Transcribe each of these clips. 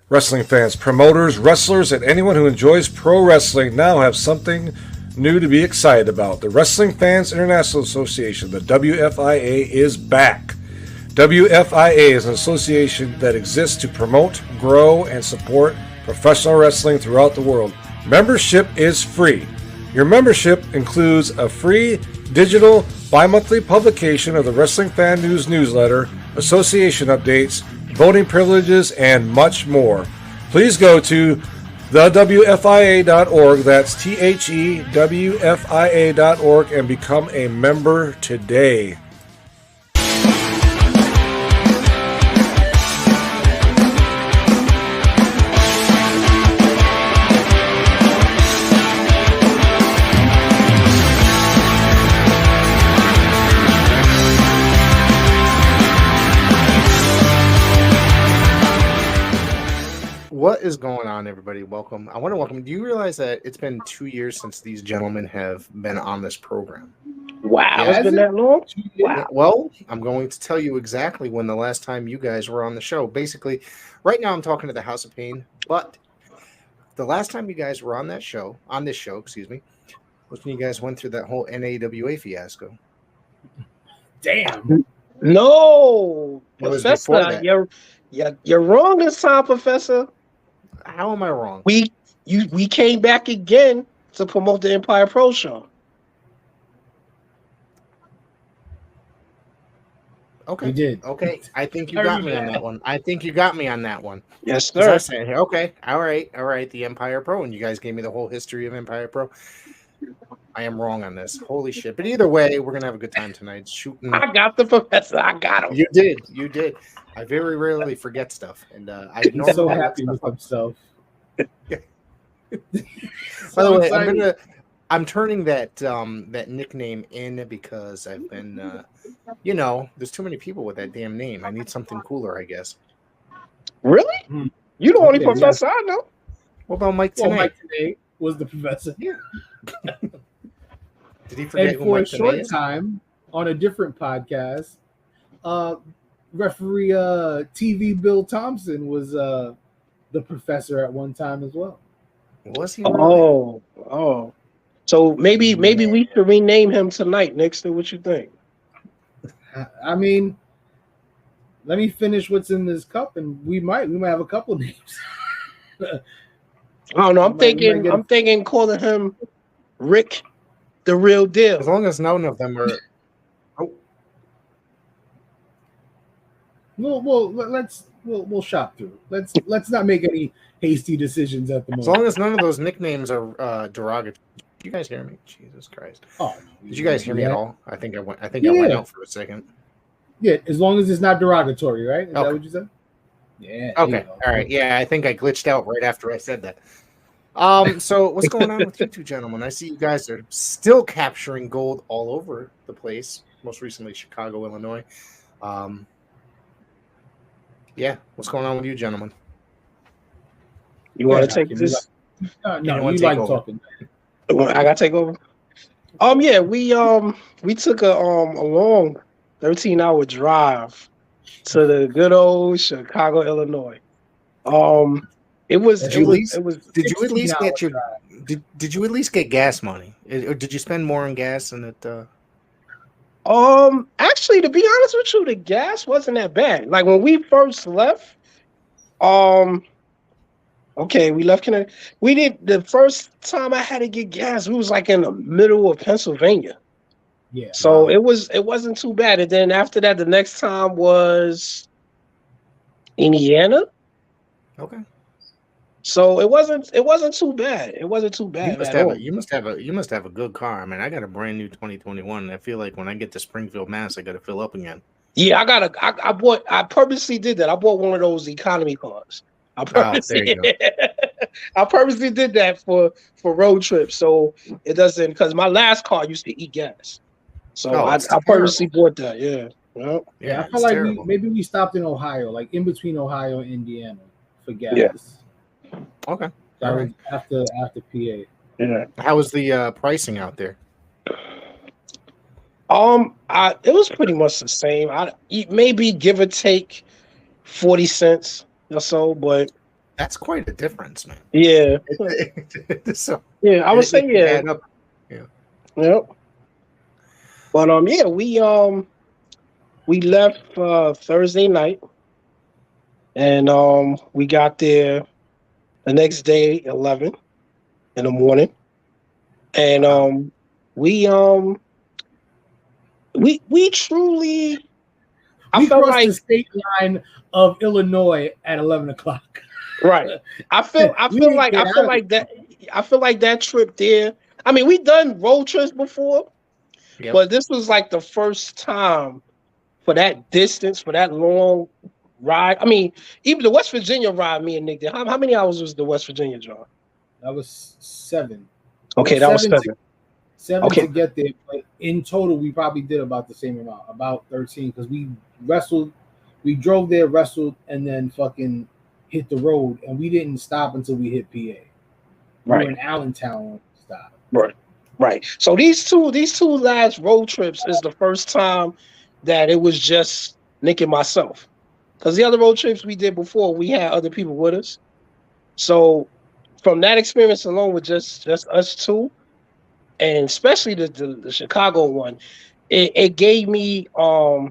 Wrestling fans, promoters, wrestlers, and anyone who enjoys pro wrestling now have something new to be excited about. The Wrestling Fans International Association, the WFIA, is back. WFIA is an association that exists to promote, grow, and support professional wrestling throughout the world. Membership is free. Your membership includes a free digital bi-monthly publication of the Wrestling Fan News newsletter, association updates, voting privileges, and much more. Please go to thewfia.org, that's THEWFIA.org, and become a member today. What is going on, everybody? Welcome. I want to welcome. Do you realize that it's been 2 years since these gentlemen have been on this program? Wow, it's been that long? Wow. Well, I'm going to tell you exactly when the last time you guys were on the show. Basically, right now I'm talking to the House of Payne, but the last time you guys were on this show, was when you guys went through that whole NAWA fiasco. Damn. No, Professor, you're wrong this time, Professor. How am I wrong? We came back again to promote the Empire Pro show. Okay. You did. Okay. I think you got me on that one. Yes, sir. I said, okay. All right. The Empire Pro, and you guys gave me the whole history of Empire Pro. I am wrong on this. Holy shit. But either way, we're gonna have a good time tonight. Shooting. I got the Professor. I got him. You did. I very rarely forget stuff, and I He's so happy with himself. By the way, I'm turning that nickname in because I've been, there's too many people with that damn name. I need something cooler, I guess. Really? You the only Professor I know. What about Mike Tenay? Mike Tenay was the Professor. Yeah. Did he forget and for a short time on a different podcast, referee TV Bill Thompson was the Professor at one time as well. Was he? Really? Oh. So maybe we should rename him tonight. Nixon, what you think? I mean, let me finish what's in this cup, and we might have a couple names. I don't know. I'm thinking calling him Rick, the Real Deal. As long as none of them are. We'll shop through. Let's not make any hasty decisions at the moment. As long as none of those nicknames are derogatory. Did you guys hear me? Jesus Christ! Oh, did you guys hear me at all? I think I went out for a second. Yeah, as long as it's not derogatory, right? Is that what you said? Yeah. Okay. All right. Yeah, I think I glitched out right after I said that. So what's going on with you two gentlemen? I see you guys are still capturing gold all over the place. Most recently, Chicago, Illinois. Yeah, what's going on with you gentlemen? You want to take this? No, you like talking. I gotta take over. Yeah, we took a long 13-hour drive to the good old Chicago, Illinois. Did you at least get gas money? Or did you spend more on gas than it? Actually, to be honest with you, the gas wasn't that bad. Like when we first left, we left Connecticut. We did the first time I had to get gas. We was like in the middle of Pennsylvania. Yeah. So it wasn't too bad. And then after that, the next time was Indiana. Okay. So it wasn't too bad. It wasn't too bad. You must have a good car. I mean, I got a brand new 2021, and I feel like when I get to Springfield, Mass, I got to fill up again. Yeah, I purposely did that. I bought one of those economy cars. I purposely did that for road trips, so it doesn't, because my last car used to eat gas. So I purposely bought that. Yeah. Well, yeah, I feel like maybe we stopped in Ohio, like in between Ohio and Indiana for gas. Yeah. Okay. All right. After PA. Yeah. How was the pricing out there? It was pretty much the same. Maybe give or take 40 cents or so, but That's quite a difference, man. Yeah. So, Yeah, I would say it yeah. add up. Yeah. Yep. But yeah, we left Thursday night, and we got there the next day 11 in the morning, and Wow. we truly I We felt crossed the like state line of Illinois at 11 o'clock. right. I feel We didn't get out of like that. I feel like that trip there. I mean, we done road trips before, Yep. but this was like the first time for that distance, for that long ride. I mean, even the West Virginia ride, me and Nick did. How many hours was the West Virginia drive? That was 7. Okay, that was 7. Seven Okay. to get there, but in total, we probably did about the same amount, about 13, because we drove there, wrestled, and then fucking hit the road, and we didn't stop until we hit PA. We Right. were in Allentown when we stopped. Right. So these two last road trips is the first time that it was just Nick and myself. Because the other road trips we did before, we had other people with us. So from that experience alone with just us two, and especially the Chicago one, it gave me a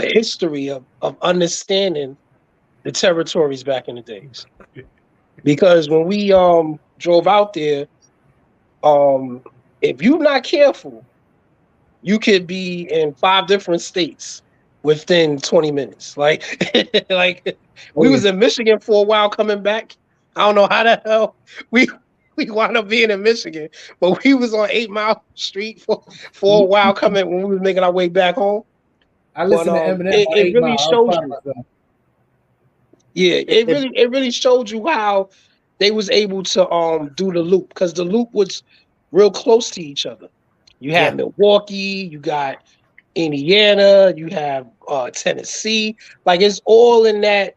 history of understanding the territories back in the days. Because when we drove out there, if you're not careful, you could be in 5 different states within 20 minutes. Like, we was in Michigan for a while coming back. I don't know how the hell we wound up being in Michigan, but we was on 8 Mile Street for a while coming when we was making our way back home. I listened to Eminem. It really showed you. Yeah, it really showed you how they was able to do the loop, because the loop was real close to each other. You have Milwaukee, you got Indiana, you have Tennessee. Like, it's all in that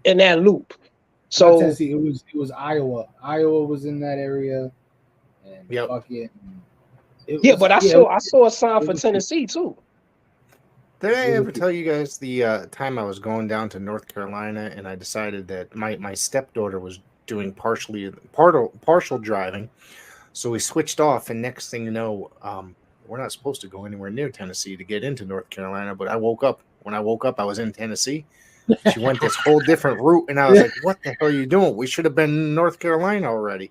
loop. So Not Tennessee, it was Iowa. Iowa was in that area. And fucking, but I saw a sign for Tennessee too. Did I ever tell you guys the time I was going down to North Carolina and I decided that my stepdaughter was doing partial driving, so we switched off, and next thing you know, we're not supposed to go anywhere near Tennessee to get into North Carolina, but when I woke up I was in Tennessee. She went this whole different route, and I was like, what the hell are you doing? We should have been in North Carolina already.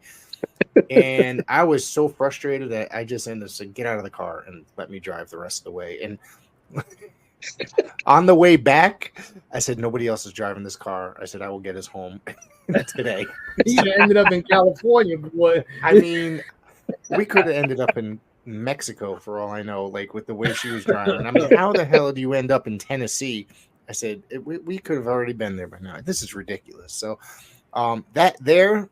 And I was so frustrated that I just ended up saying, get out of the car and let me drive the rest of the way. And on the way back, I said, nobody else is driving this car. I said, I will get us home today. He ended up in California. Boy. I mean, we could have ended up in Mexico for all I know, like with the way she was driving. I mean, how the hell do you end up in Tennessee? I said, we could have already been there by now. This is ridiculous. So the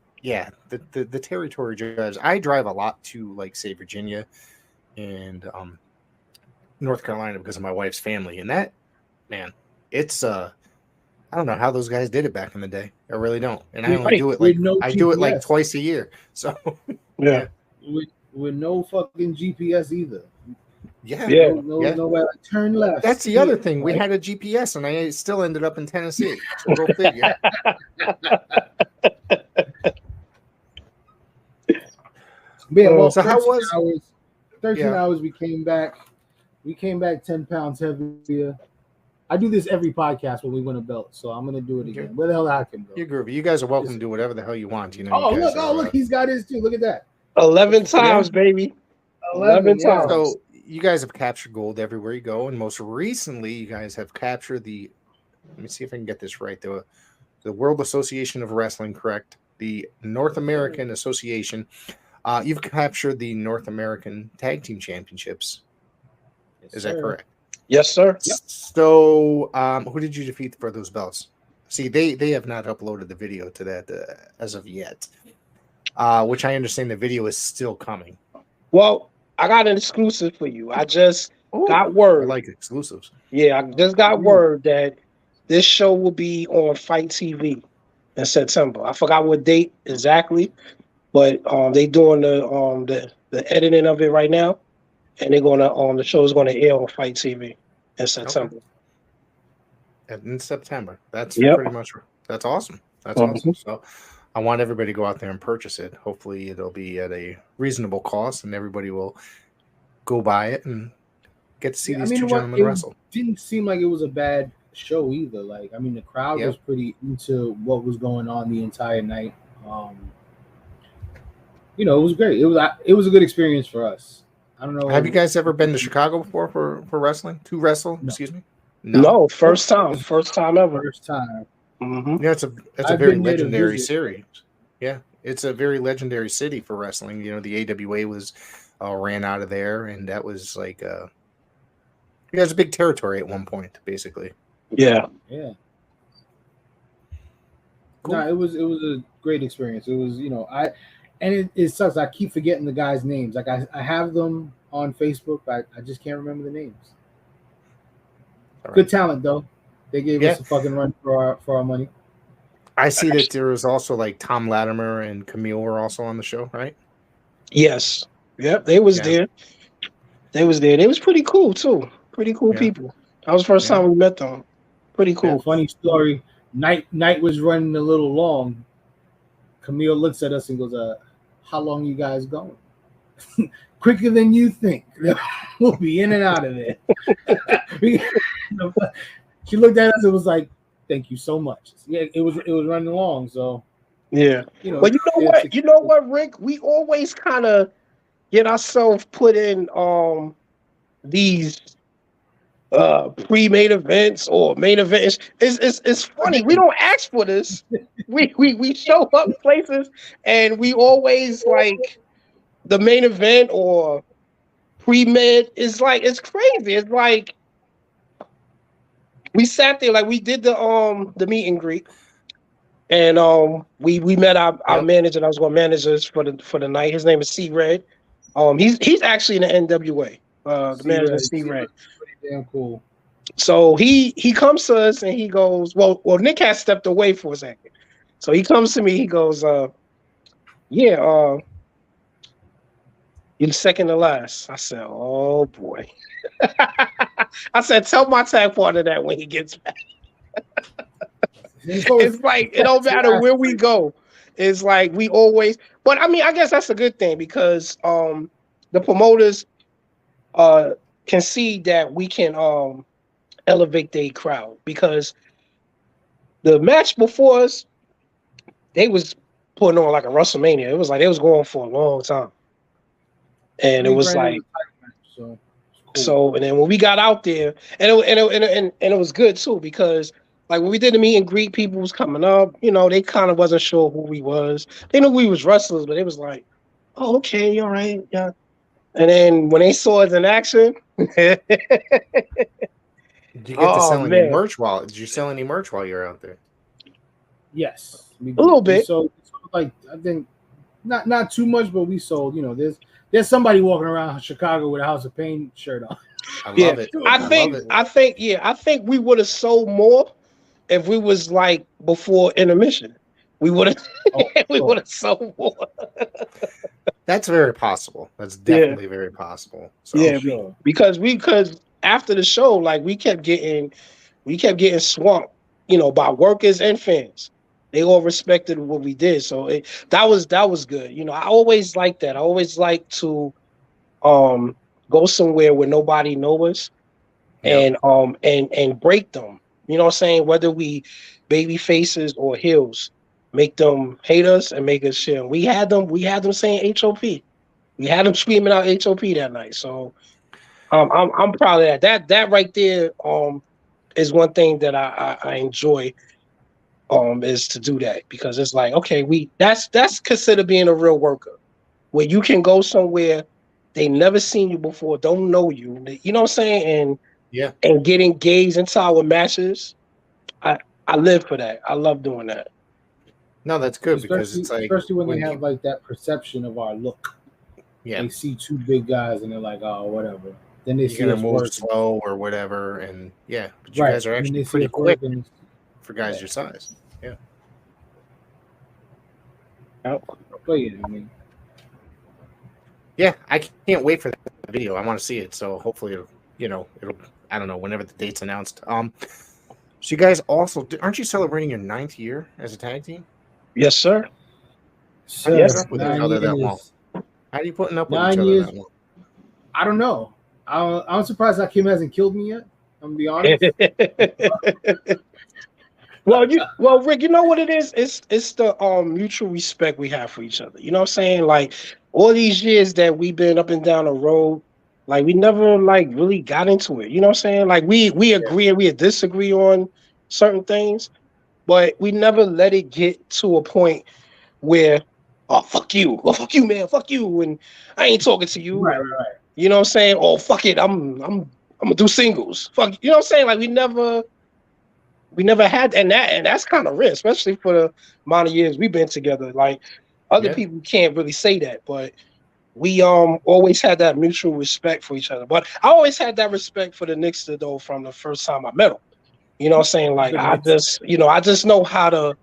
territory drives. I drive a lot to, like, say, Virginia and North Carolina because of my wife's family. And that, man, it's I don't know how those guys did it back in the day. I really don't. And I only do it like twice a year. So yeah. With no fucking GPS either. No way. Turn left. That's the other thing. We had a GPS, and I still ended up in Tennessee. So go figure. So how was 13 hours? We came back 10 pounds heavier. I do this every podcast when we win a belt, so I'm gonna do it again. Where the hell I can go? You're groovy. You guys are welcome to do whatever the hell you want. You know. Look, he's got his too. Look at that. 11 times, baby. 11 times. So you guys have captured gold everywhere you go, and most recently, you guys have captured the. Let me see if I can get this right. The World Association of Wrestling, correct? The North American Association. You've captured the North American Tag Team Championships. Is that correct? Yes, sir. Yep. So, who did you defeat for those belts? See, they have not uploaded the video to that as of yet, which I understand the video is still coming. Well, I got an exclusive for you. I just got word. I like exclusives. Yeah, I just got word that this show will be on Fight TV in September. I forgot what date exactly, but they doing the editing of it right now, and they're gonna the show is gonna air on Fight TV in September. Okay. In September. That's pretty much. That's awesome. That's awesome. So I want everybody to go out there and purchase it. Hopefully it'll be at a reasonable cost and everybody will go buy it and get to see these two gentlemen wrestle. Didn't seem like it was a bad show either. Like, I mean, the crowd was pretty into what was going on the entire night. It was great. It was a good experience for us. I don't know. Have you guys ever been to Chicago before for wrestling? To wrestle? No. Excuse me. No, first time ever. First time. Mm-hmm. Yeah, it's a very legendary series. Yeah, it's a very legendary city for wrestling. The AWA was ran out of there, and that was like you guys a big territory at one point, basically. Yeah. Cool. No, it was a great experience. It was, it sucks. I keep forgetting the guys' names. Like I have them on Facebook, but I just can't remember the names. Right. Good talent though. They gave us a fucking run for our money. I see that there was also like Tom Latimer and Camille were also on the show, right? Yes. Yep, they was there. They was there. They was pretty cool too. Pretty cool people. That was the first time we met them. Pretty cool. Funny story. Night was running a little long. Camille looks at us and goes, how long you guys going? Quicker than you think. We'll be in and out of there. She looked at us and was like, thank you so much. Yeah, it was running long, so yeah. But you know what, Rick? We always kind of get ourselves put in these pre-main events or main events. It's funny. We don't ask for this. We show up places and we always like the main event or pre-med is like it's crazy. It's like we sat there like we did the meet and greet, and we met our manager. That was going to manage us for the night. His name is C Red. He's actually in the NWA. The manager is C Red. Damn cool. So he comes to us and he goes, well, Nick has stepped away for a second. So he comes to me, he goes, you're the second to last. I said, oh boy. I said, tell my tag partner that when he gets back. It's like, it don't matter where we go. It's like we always, but I mean, I guess that's a good thing because the promoters can see that we can elevate their crowd because the match before us, they was putting on like a WrestleMania. It was like they was going for a long time. And it was like so and then when we got out there, and it was good too, because like when we did the meet and greet, people was coming up, they kind of wasn't sure who we was. They knew we was wrestlers, but it was like, oh, okay, all right, yeah. And then when they saw us in action, did you get to sell any merch did you sell any merch while you were out there? Yes. A little bit. So like I think not too much, but we sold, there's somebody walking around Chicago with a House of Payne shirt on. I love it. I think we would have sold more if we was like before intermission. We would have sold more. That's very possible. That's definitely very possible. So, because after the show, like we kept getting swamped, by workers and fans. They all respected what we did, so that was good. I always like that. I always like to go somewhere where nobody knows us, and break them. You know what I'm saying? Whether we baby faces or heels, make them hate us and make us shit. We had them saying HOP. We had them screaming out HOP that night. So I'm proud of that. That right there is one thing that I enjoy. Is to do that because it's like, okay, that's considered being a real worker, where you can go somewhere they never seen you before, don't know you, you know what I'm saying, and get engaged into our matches. I live for that. I love doing that. No, that's good because it's like especially when they have like that perception of our look. Yeah, they see two big guys and they're like, oh, whatever. Then they see us move slow or whatever, and but you guys are actually pretty quick for guys your size. I can't wait for the video. I want to see it, so hopefully it'll I don't know, whenever the date's announced. So you guys also aren't you celebrating your 9th year as a tag team? Yes, sir. How do you Yes. put up with each other that long? How are you putting up with each 9 other years. that long? I don't know. I'm surprised that Kim hasn't killed me yet. I'm gonna be honest. Well, Rick, you know what it is? It's the mutual respect we have for each other. You know what I'm saying? Like all these years that we've been up and down the road, like we never like really got into it. You know what I'm saying? Like we agree and we disagree on certain things, but we never let it get to a point where, oh fuck you, man, fuck you, and I ain't talking to you. Right. You know what I'm saying? Oh fuck it, I'm gonna do singles. Fuck, you know what I'm saying? Like we never had, and that's kind of rare, especially for the amount of years we've been together. Like other people can't really say that, but we always had that mutual respect for each other. But I always had that respect for the Knicks though from the first time I met him. You know what I'm saying? Like I just know how to,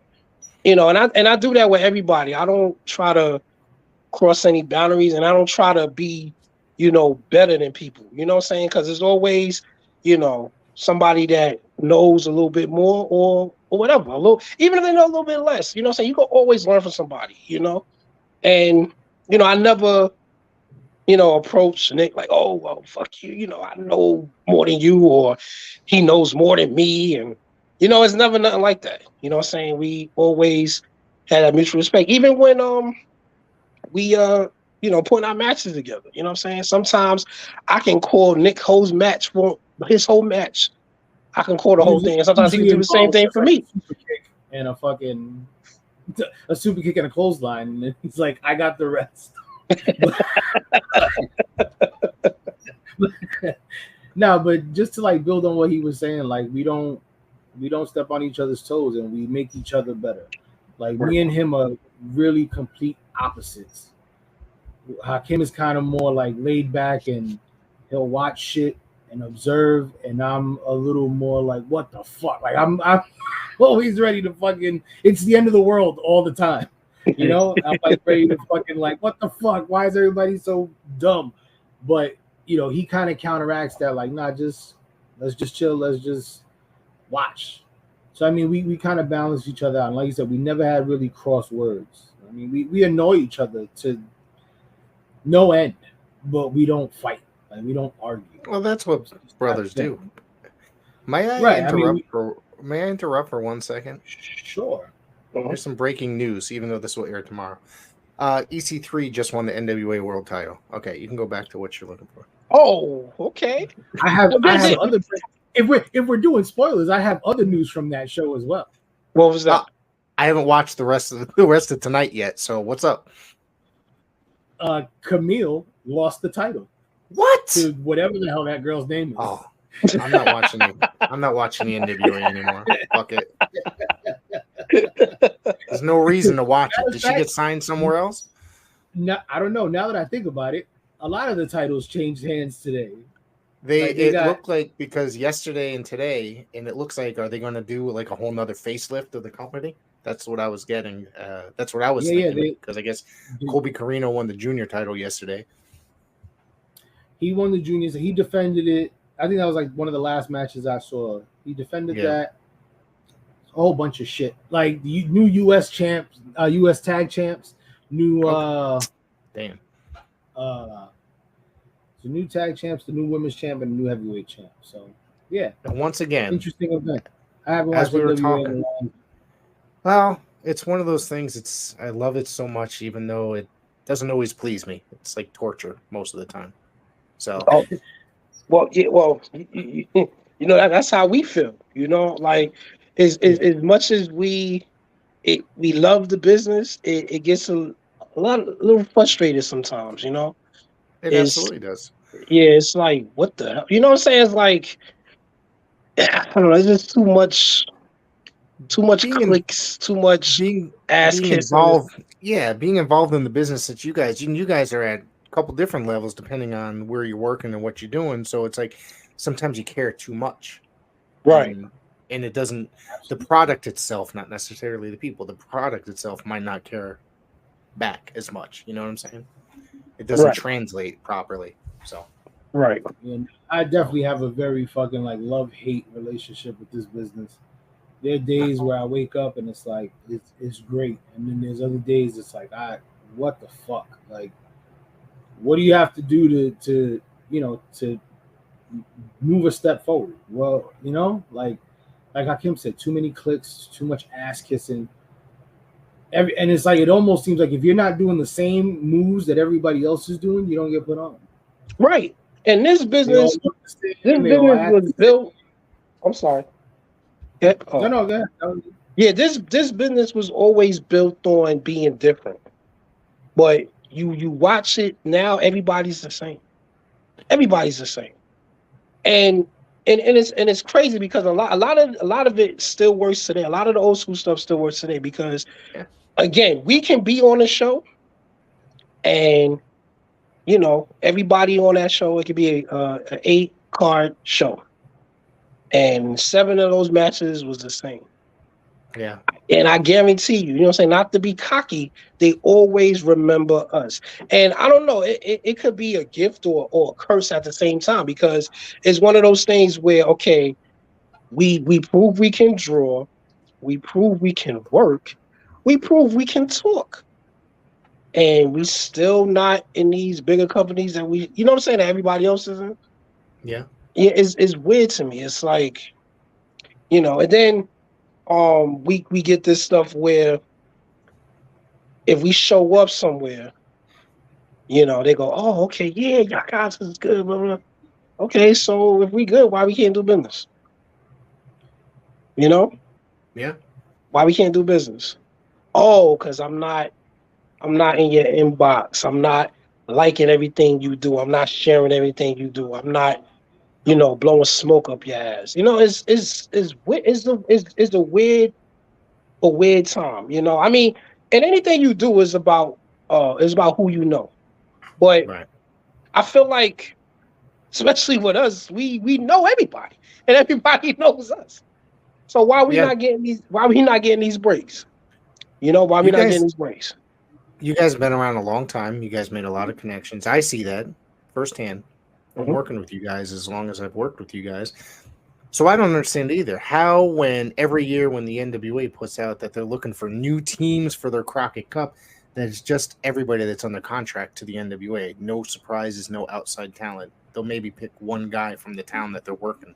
and I do that with everybody. I don't try to cross any boundaries, and I don't try to be, better than people. You know what I'm saying? Because there's always, somebody that knows a little bit more or whatever. Even if they know a little bit less. You know what I'm saying? You can always learn from somebody. And I never, approach Nick like, oh well, fuck you. I know more than you, or he knows more than me, and it's never nothing like that. You know what I'm saying? We always had a mutual respect, even when we putting our matches together. You know what I'm saying? Sometimes I can call Nick Ho's match for his whole match. I can call the whole thing, and sometimes he can do the same thing for me. Super kick and a super kick and a clothesline, and he's like, I got the rest. No, but just to like build on what he was saying, like we don't step on each other's toes, and we make each other better. Like me and him are really complete opposites. Hakim is kind of more like laid back, and he'll watch shit and observe, and I'm a little more like, what the fuck? Like I'm always ready to fucking. It's the end of the world all the time. I'm like ready to fucking like, what the fuck? Why is everybody so dumb? But he kind of counteracts that, like, nah, let's just chill, let's just watch. So I mean, we kind of balance each other out. And like you said, we never had really cross words. I mean, we annoy each other to no end, but we don't fight. Like we don't argue. Well, that's what brothers do. May I interrupt for 1 second? Sure. There's some breaking news, even though this will air tomorrow. EC3 just won the NWA World Title. Okay, you can go back to what you're looking for. Oh, okay. I have other. If we're doing spoilers, I have other news from that show as well. What was that? I haven't watched the rest of tonight yet. So what's up? Camille lost the title. What? To whatever the hell that girl's name is. Oh, I'm not watching it. I'm not watching the NWA anymore. Fuck it. There's no reason to watch it. Did she get signed somewhere else? No, I don't know. Now that I think about it, a lot of the titles changed hands today. It looked like, because yesterday and today, and it looks like, are they going to do like a whole nother facelift of the company? That's what I was getting. That's what I was thinking. Because I guess Colby Carino won the junior title yesterday. He won the juniors. He defended it. I think that was like one of the last matches I saw. He defended that. A whole bunch of shit. Like the new U.S. champs, U.S. tag champs, new damn. The new tag champs, the new women's champ, and the new heavyweight champ. So yeah. And once again, interesting event. I haven't watched we were talking. In a long... Well, it's one of those things. I love it so much, even though it doesn't always please me. It's like torture most of the time. So, that's how we feel. Like as much as we love the business, it gets a little frustrated sometimes. It absolutely does. Yeah, it's like, what the hell? You know what I'm saying? It's like, I don't know. It's just too much clicks, too much ass kissing. Involved. Yeah, being involved in the business that you guys are at a couple different levels depending on where you're working and what you're doing. So it's like sometimes you care too much, right? And it doesn't. The product itself, not necessarily the people. The product itself might not care back as much. You know what I'm saying? It doesn't translate properly. So right. And I definitely have a very fucking like love-hate relationship with this business. there are days where I wake up and it's like it's great, and then there's other days it's like what the fuck, like what do you have to do to to move a step forward? Well, like Hakim said, too many clicks, too much ass kissing. And it's like it almost seems like if you're not doing the same moves that everybody else is doing, you don't get put on. Right. And this business was built. I'm sorry. Yeah. Oh. No, go ahead. Yeah, this business was always built on being different. But you watch it now, everybody's the same. Everybody's the same. And it's crazy because a lot of it still works today. A lot of the old school stuff still works today because again, we can be on a show and everybody on that show, it could be an 8-card show. And 7 of those matches was the same. Yeah. And I guarantee you, what I'm saying, not to be cocky, they always remember us. And I don't know, it could be a gift or a curse at the same time because it's one of those things where, okay, we prove we can draw, we prove we can work, we prove we can talk. And we still not in these bigger companies that we, you know what I'm saying, that everybody else isn't. Yeah. Yeah, it's weird to me. It's like, and then we get this stuff where if we show up somewhere, they go, oh, okay, yeah, y'all guys is good, blah, blah. Okay, so if we good, why we can't do business? Yeah. Why we can't do business? Oh, because I'm not in your inbox. I'm not liking everything you do. I'm not sharing everything you do. I'm not, blowing smoke up your ass. It's a weird time. I mean, and anything you do is about who you know. But right. I feel like, especially with us, we know everybody, and everybody knows us. So why are we not getting these? Why are we not getting these breaks? Why are we not getting these breaks? You guys have been around a long time. You guys made a lot of connections. I see that firsthand from working with you guys as long as I've worked with you guys. So I don't understand either. How, when every year when the NWA puts out that they're looking for new teams for their Crockett Cup, that it's just everybody that's under contract to the NWA. No surprises, no outside talent. They'll maybe pick one guy from the town that they're working.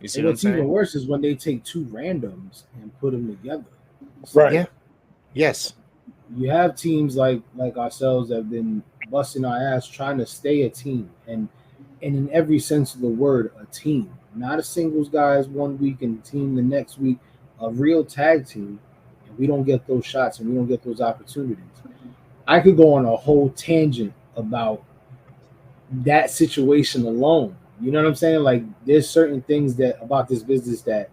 You see what I'm saying? What's even worse is when they take 2 randoms and put them together. So, right. Yeah. Yes. You have teams like ourselves that have been busting our ass trying to stay a team, and in every sense of the word, a team. Not a singles guys one week and team the next week, a real tag team, and we don't get those shots and we don't get those opportunities. I could go on a whole tangent about that situation alone. You know what I'm saying? Like, there's certain things about this business that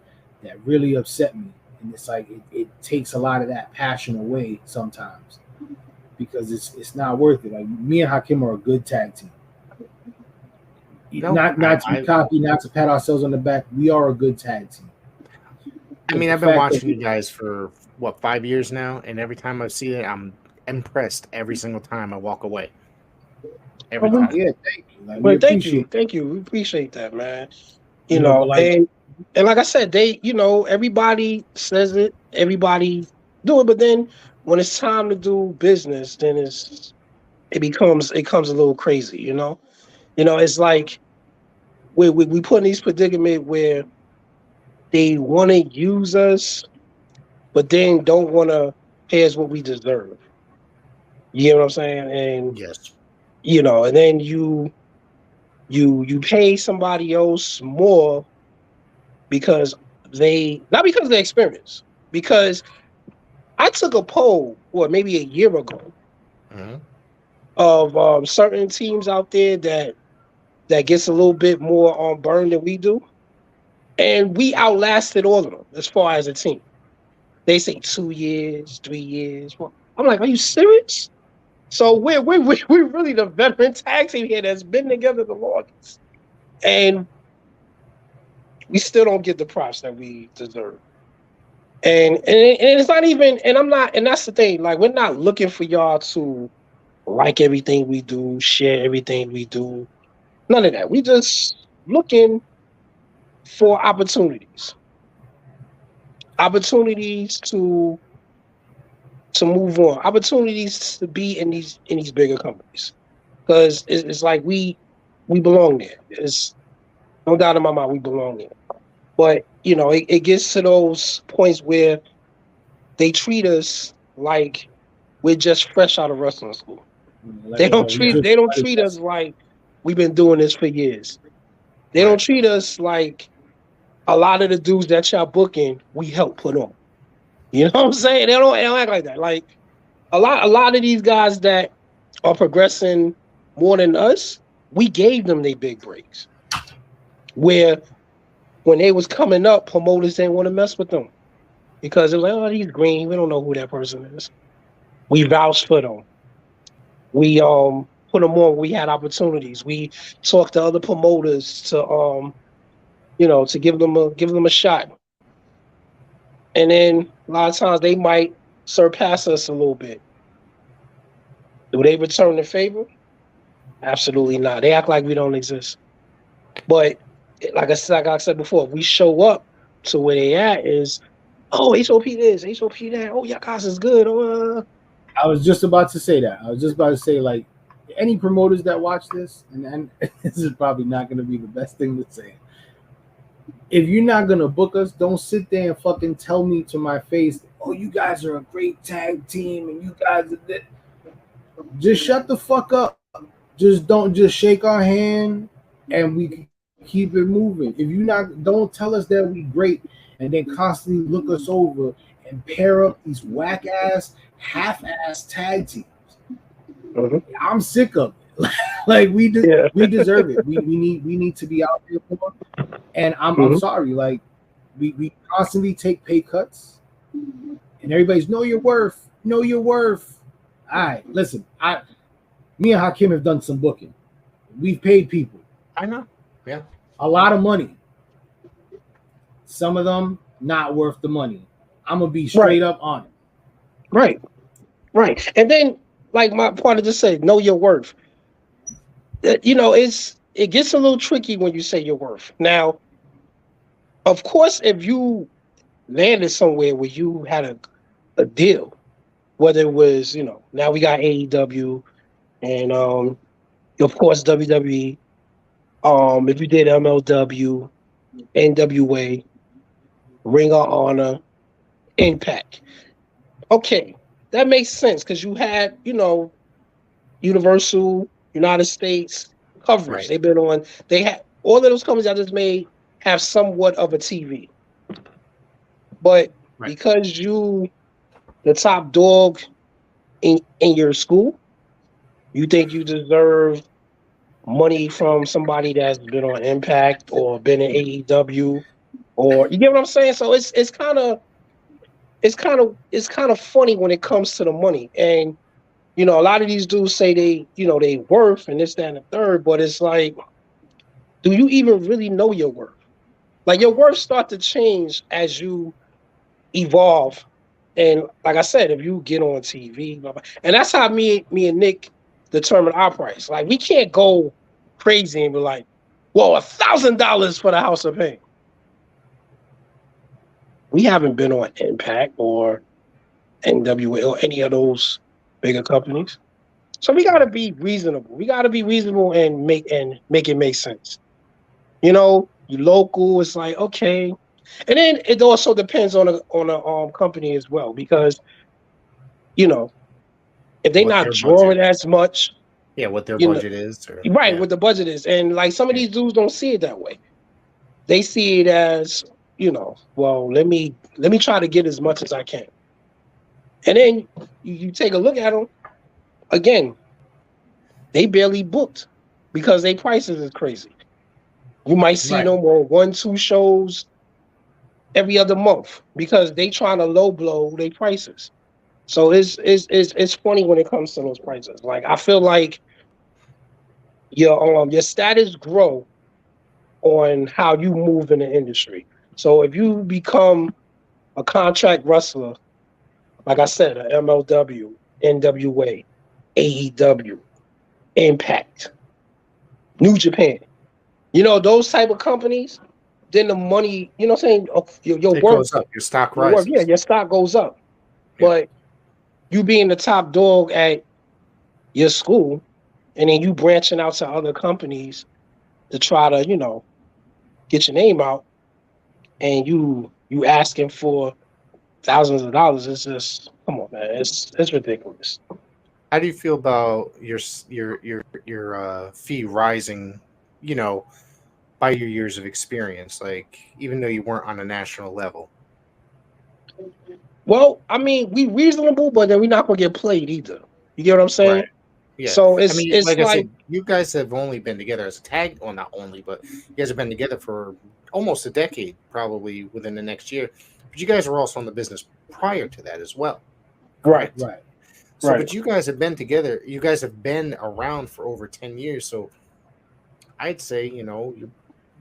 really upset me. And it's like it takes a lot of that passion away sometimes because it's not worth it. Like, me and Hakim are a good tag team. No, not to be cocky, not to pat ourselves on the back. We are a good tag team. I mean, I've been watching you guys for 5 years now, and every time I see it, I'm impressed every single time I walk away. Every time. Yeah, thank you. Like, thank you. We appreciate that, man. And like I said, everybody says it, everybody do it, but then when it's time to do business, then it becomes a little crazy, It's like we put in these predicament where they want to use us, but then don't want to pay us what we deserve. You know what I'm saying? And yes, and then you pay somebody else more because not because of their experience. Because I took a poll, maybe a year ago, of certain teams out there that gets a little bit more on burn than we do, and we outlasted all of them as far as a team. They say 2 years, 3 years. Well, I'm like, are you serious? So we're really the veteran tag team here that's been together the longest, and we still don't get the props that we deserve. And it's not even, and that's the thing. Like, we're not looking for y'all to like everything we do, share everything we do. None of that. We just looking for opportunities. opportunities to move on, opportunities to be in these bigger companies, because it's like we belong there. It's no doubt in my mind we belong there. But it gets to those points where they treat us like we're just fresh out of wrestling school. Like, They don't treat us like we've been doing this for years. They don't treat us like a lot of the dudes that y'all booking we help put on. You know what I'm saying? They don't act like that. Like a lot of these guys that are progressing more than us, we gave them their big breaks. Where when they was coming up, promoters didn't want to mess with them because it was like, oh, he's green. We don't know who that person is. We vouched for them. We put them on. We had opportunities. We talked to other promoters to to give them a shot. And then a lot of times they might surpass us a little bit. Do they return the favor? Absolutely not. They act like we don't exist. But like I said before, if we show up to where they at is, oh, HOP this, HOP that. Oh, your guys is good. I was just about to say that. I was just about to say, like, any promoters that watch this, and this is probably not going to be the best thing to say. If you're not going to book us, don't sit there and fucking tell me to my face, oh, you guys are a great tag team and you guys are this. Just shut the fuck up. Just shake our hand and we keep it moving. If you don't tell us that we great and then constantly look us over and pair up these whack ass, half-ass tag teams. Mm-hmm. I'm sick of it. Like we deserve it. We need to be out there more. And I'm sorry. Like we constantly take pay cuts, and everybody's know your worth. Know your worth. All right, listen. Me and Hakim have done some booking. We've paid people. I know. Yeah. A lot of money. Some of them not worth the money. I'm gonna be straight up on it. Right. And then, like my partner just said, know your worth. It gets a little tricky when you say your worth. Now, of course, if you landed somewhere where you had a deal, whether it was, now we got AEW and of course WWE. If you did MLW, NWA, Ring of Honor, Impact. Okay, that makes sense because you had, Universal, United States coverage. Right. They've been on. They had all of those companies I just made have somewhat of a TV, but because you, the top dog in your school, you think you deserve money from somebody that's been on Impact or been in AEW, or you get what I'm saying? So it's kind of funny when it comes to the money. And a lot of these dudes say they worth and this, that, and the third, but it's like, do you even really know your worth? Like your worth start to change as you evolve. And like I said, if you get on TV, blah, blah, and that's how me and Nick determine our price. Like we can't go crazy and be like, well, $1,000 for the House of Payne. We haven't been on Impact or NWA or any of those bigger companies. So we gotta be reasonable. We gotta be reasonable and make it make sense. You local, it's like, okay. And then it also depends on a company as well, because if they're not drawing as much. Yeah, what their budget is. What the budget is. And like some of these dudes don't see it that way. They see it as, well, let me try to get as much as I can. And then you take a look at them, again, they barely booked because their prices is crazy. You might see them on 1-2 shows every other month because they trying to low blow their prices. So it's funny when it comes to those prices. Like I feel like your status grow on how you move in the industry. So if you become a contract wrestler, like I said, a MLW, NWA, AEW, Impact, New Japan, those type of companies, then the money, you know what I'm saying, your It worth goes up. Your stock your worth, rises. yeah, your stock goes up. Yeah. But you being the top dog at your school, and then you branching out to other companies to try to, get your name out, and you asking for thousands of dollars. It's just, come on, man, it's ridiculous. How do you feel about your fee rising? By your years of experience, like even though you weren't on a national level. Well, I mean, we reasonable, but then we're not gonna get played either. You get what I'm saying? Right. Yeah. So I mean, like I like said, you guys have only been together as a tag. Well, not only, but you guys have been together for almost a decade, probably within the next year. But you guys were also in the business prior to that as well. right. So, Right. but you guys have been together. You guys have been around for over 10 years. So, I'd say your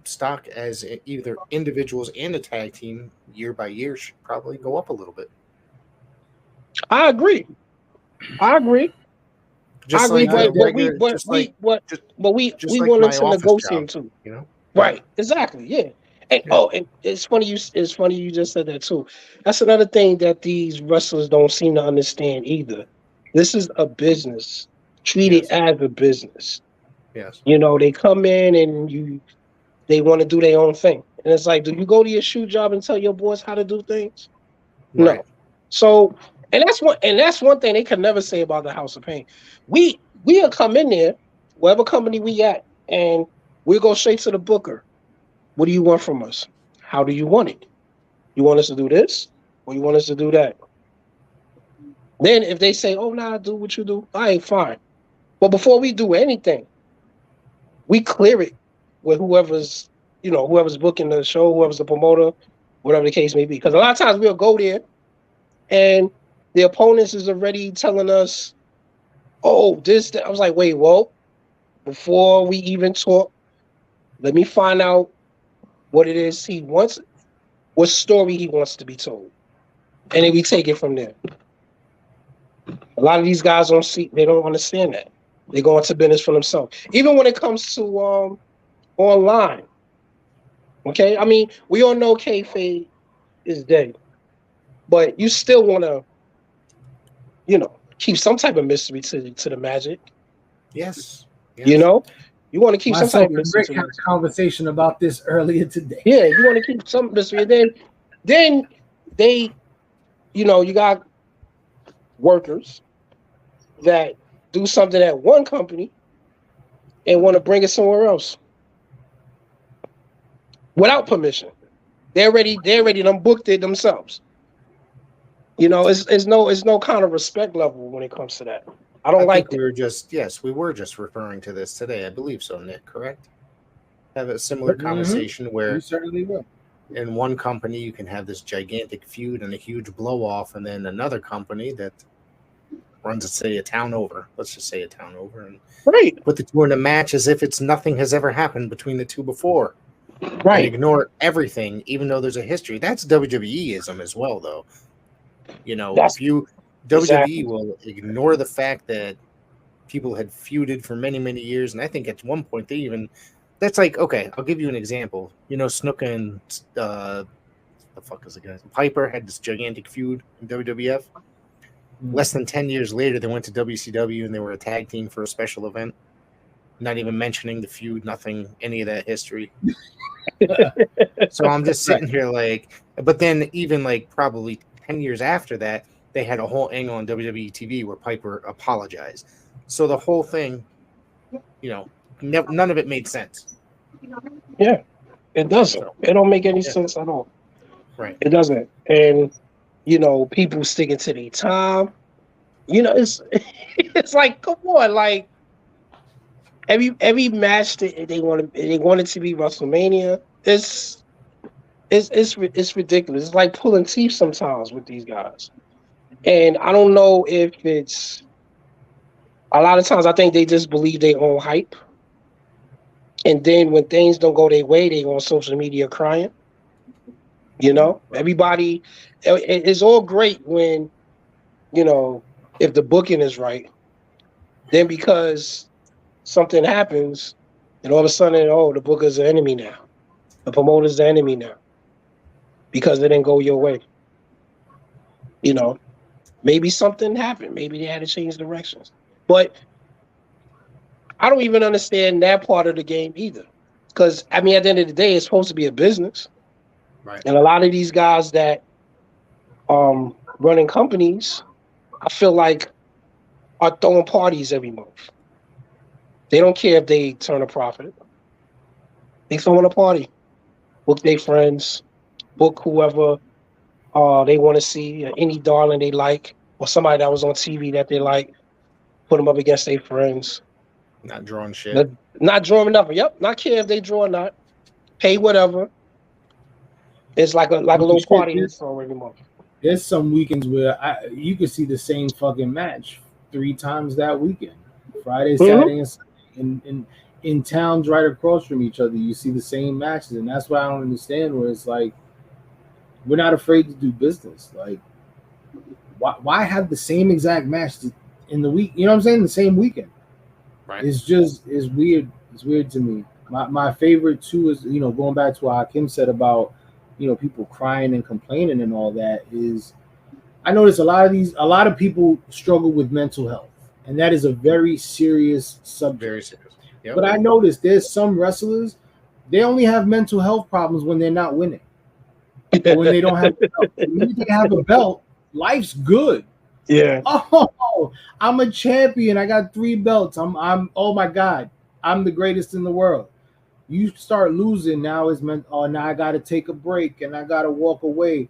stock as either individuals and a tag team year by year should probably go up a little bit. I agree. Just I agree, like but we like wanted my to office negotiate job, too. Right, exactly, yeah. And and it's funny you just said that too. That's another thing that these wrestlers don't seem to understand either. This is a business. Treat it as a business. Yes. They come in and they want to do their own thing. And it's like, do you go to your shoe job and tell your boys how to do things? Right. No. So, and that's one thing they can never say about the House of Pain. We'll come in there, whatever company we at, and we'll go straight to the booker. What do you want from us? How do you want it? You want us to do this, or you want us to do that? Then if they say, "Oh, nah, do what you do," I ain't fine. But before we do anything, we clear it with whoever's booking the show, whoever's the promoter, whatever the case may be. Because a lot of times we'll go there and the opponents is already telling us, "Oh, this." I was like, "Wait, whoa!" Before we even talk, let me find out what it is he wants, what story he wants to be told, and then we take it from there. A lot of these guys they don't understand that. They go into business for themselves. Even when it comes to online, okay. I mean, we all know kayfabe is dead, but you still want to, keep some type of mystery to the magic. Yes. You want to keep some type of mystery. Rick had a conversation about this earlier today. Yeah, you want to keep some mystery. And then they, you got workers that do something at one company and want to bring it somewhere else without permission. They're already done booked it themselves. It's no kind of respect level when it comes to that. I don't like that. We were just referring to this today. I believe so, Nick, correct? Have a similar conversation where you certainly will. In one company you can have this gigantic feud and a huge blow off, and then another company that runs, let's say, a town over, and put the two in a match as if it's nothing has ever happened between the two before. Right. And ignore everything, even though there's a history. That's WWE-ism as well, though. WWE will ignore the fact that people had feuded for many, many years, and I think at one point that's like, okay, I'll give you an example. Snuka and the fuck is the guy? Piper had this gigantic feud in WWF. Less than 10 years later, they went to WCW and they were a tag team for a special event. Not even mentioning the feud, nothing, any of that history. So I'm just sitting here but then even probably 10 years after that, they had a whole angle on WWE TV where Piper apologized. So the whole thing, none of it made sense. Yeah, it doesn't. It don't make any sense at all. Right. It doesn't. And, people sticking to their time. It's like, come on, every match that they want it to be WrestleMania. It's ridiculous. It's like pulling teeth sometimes with these guys. And I don't know if it's a lot of times I think they just believe their own hype. And then when things don't go their way, they go on social media crying. Everybody, it's all great when, if the booking is right. Then because something happens, and all of a sudden, the booker's an enemy now. The promoter's the enemy now because it didn't go your way. You know, maybe something happened. Maybe they had to change directions. But I don't even understand that part of the game either. Because, I mean, at the end of the day, it's supposed to be a business. Right. And a lot of these guys that running companies, I feel like, are throwing parties every month. They don't care if they turn a profit. They throwing a party. Book their friends, book whoever they want to see, any darling they like, or somebody that was on TV that they like, put them up against their friends. Not drawing shit. Not drawing nothing. Yep, not care if they draw or not. Pay whatever. It's like a little party every month. There's some weekends where you could see the same fucking match 3 times that weekend. Friday, Saturday, and Sunday. In towns right across from each other, you see the same matches, and that's why I don't understand. Where it's like we're not afraid to do business. Like, why have the same exact match in the week? You know what I'm saying? The same weekend. Right. It's weird. It's weird to me. My favorite too is, you know, going back to what Hakim said about, you know, people crying and complaining and all that, is I notice a lot of people struggle with mental health, and that is a very serious subject. Very serious. Yep. But I noticed there's some wrestlers, they only have mental health problems when they're not winning. Or when they don't have a belt. When you have a belt, life's good. Yeah. Oh, I'm a champion. I got 3 belts. I'm oh my God, I'm the greatest in the world. You start losing, now it's meant, oh, now I gotta take a break and I gotta walk away.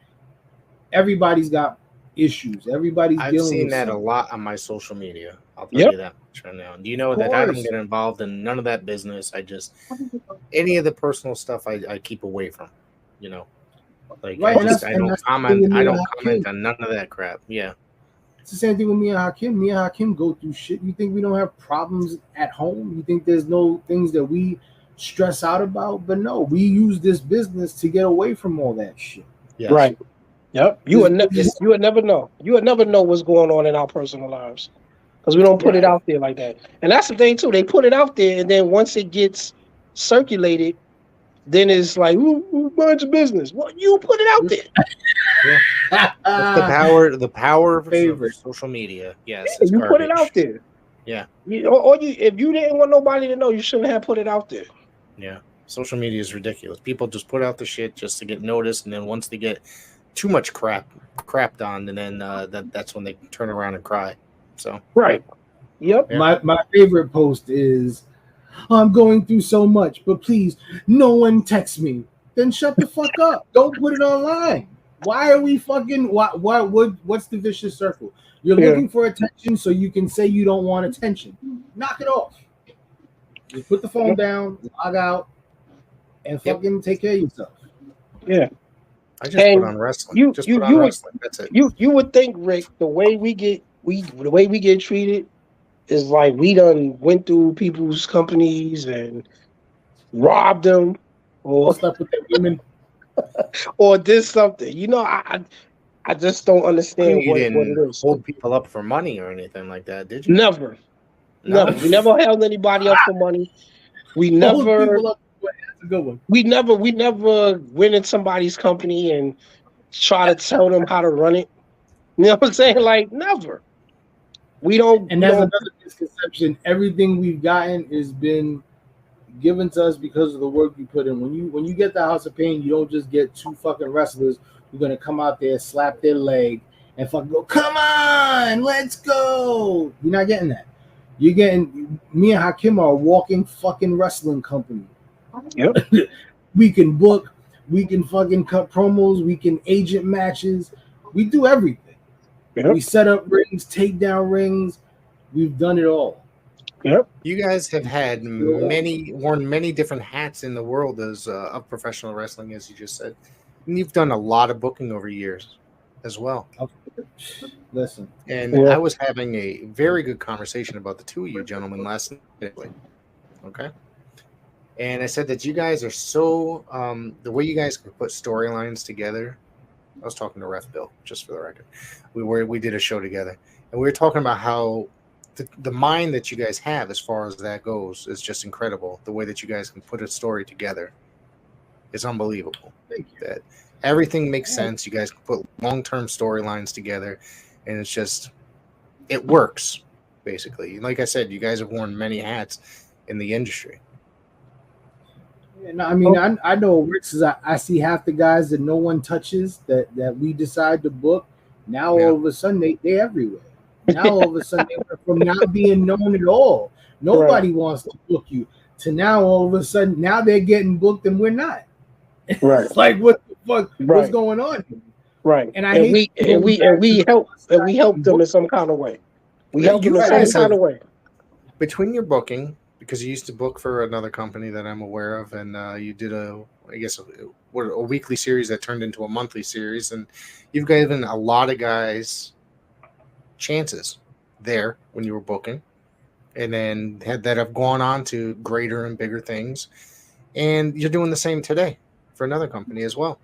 Everybody's got issues. I've seen that a lot on my social media. I'll tell you that much right now. You know that I don't get involved in none of that business. I just, any of the personal stuff I keep away from, you know. Like, right, I don't comment on none of that crap. Yeah. It's the same thing with me and Hakim. Me and Hakim go through shit. You think we don't have problems at home? You think there's no things that we stress out about? But no, we use this business to get away from all that shit. Yes. Right. Yep. You would never know. You would never know what's going on in our personal lives because we don't put it out there like that. And that's the thing too. They put it out there, and then once it gets circulated, then it's like, who minds your business? Well, you put it out there. That's the power of social media. Yes, you put it out there. Yeah. If you didn't want nobody to know, you shouldn't have put it out there. Yeah. Social media is ridiculous. People just put out the shit just to get noticed, and then once they get too much crapped on, and then that's when they turn around and cry. So right. Yep. Yeah. My favorite post is, I'm going through so much, but please, no one text me. Then shut the fuck up. Don't put it online. Why are we fucking? What's the vicious circle? You're looking for attention, so you can say you don't want attention. Knock it off. You put the phone down, log out, and fucking take care of yourself. Yeah. I just put on wrestling. Wrestling. That's it. You would think, Rick, the way we get treated is like we done went through people's companies and robbed them, or stuff with their women, or did something. You know, I just don't understand what it is. Hold people up for money or anything like that, did you? Never. We never held anybody up for money. We never. We never went in somebody's company and try to tell them how to run it. You know what I'm saying? Like, never. We don't. And that's another misconception. Everything we've gotten has been given to us because of the work we put in. When you get the House of Payne, you don't just get 2 fucking wrestlers who are gonna come out there, slap their leg, and fucking go, come on, let's go. You're not getting that. You're getting, me and Hakim are a walking fucking wrestling company. Yep. We can book, we can fucking cut promos, we can agent matches, we do everything. Yep. We set up rings, take down rings, we've done it all. Yep. You guys have had worn many different hats in the world of professional wrestling, as you just said. And you've done a lot of booking over years as well. Listen. And I was having a very good conversation about the 2 of you gentlemen last night. Okay. And I said that you guys are so the way you guys can put storylines together. I was talking to Ref Bill, just for the record. We did a show together, and we were talking about how the mind that you guys have as far as that goes is just incredible. The way that you guys can put a story together It's unbelievable. That everything makes sense. You guys put long-term storylines together, and it's just it works basically. Like I said, you guys have worn many hats in the industry. Yeah, no, I mean, I know it works. I see half the guys that no one touches that we decide to book. Now all of a sudden they're everywhere. Now all of a sudden they went from not being known at all. Nobody wants to book you to now all of a sudden now they're getting booked and we're not. Right. It's like what the fuck? What's going on here? Right. And we help them in some kind of way. We help them in some kind of way. Between your booking, because you used to book for another company that I'm aware of, and you did a weekly series that turned into a monthly series, and you've given a lot of guys chances there when you were booking, and then that have gone on to greater and bigger things, and you're doing the same today for another company as well.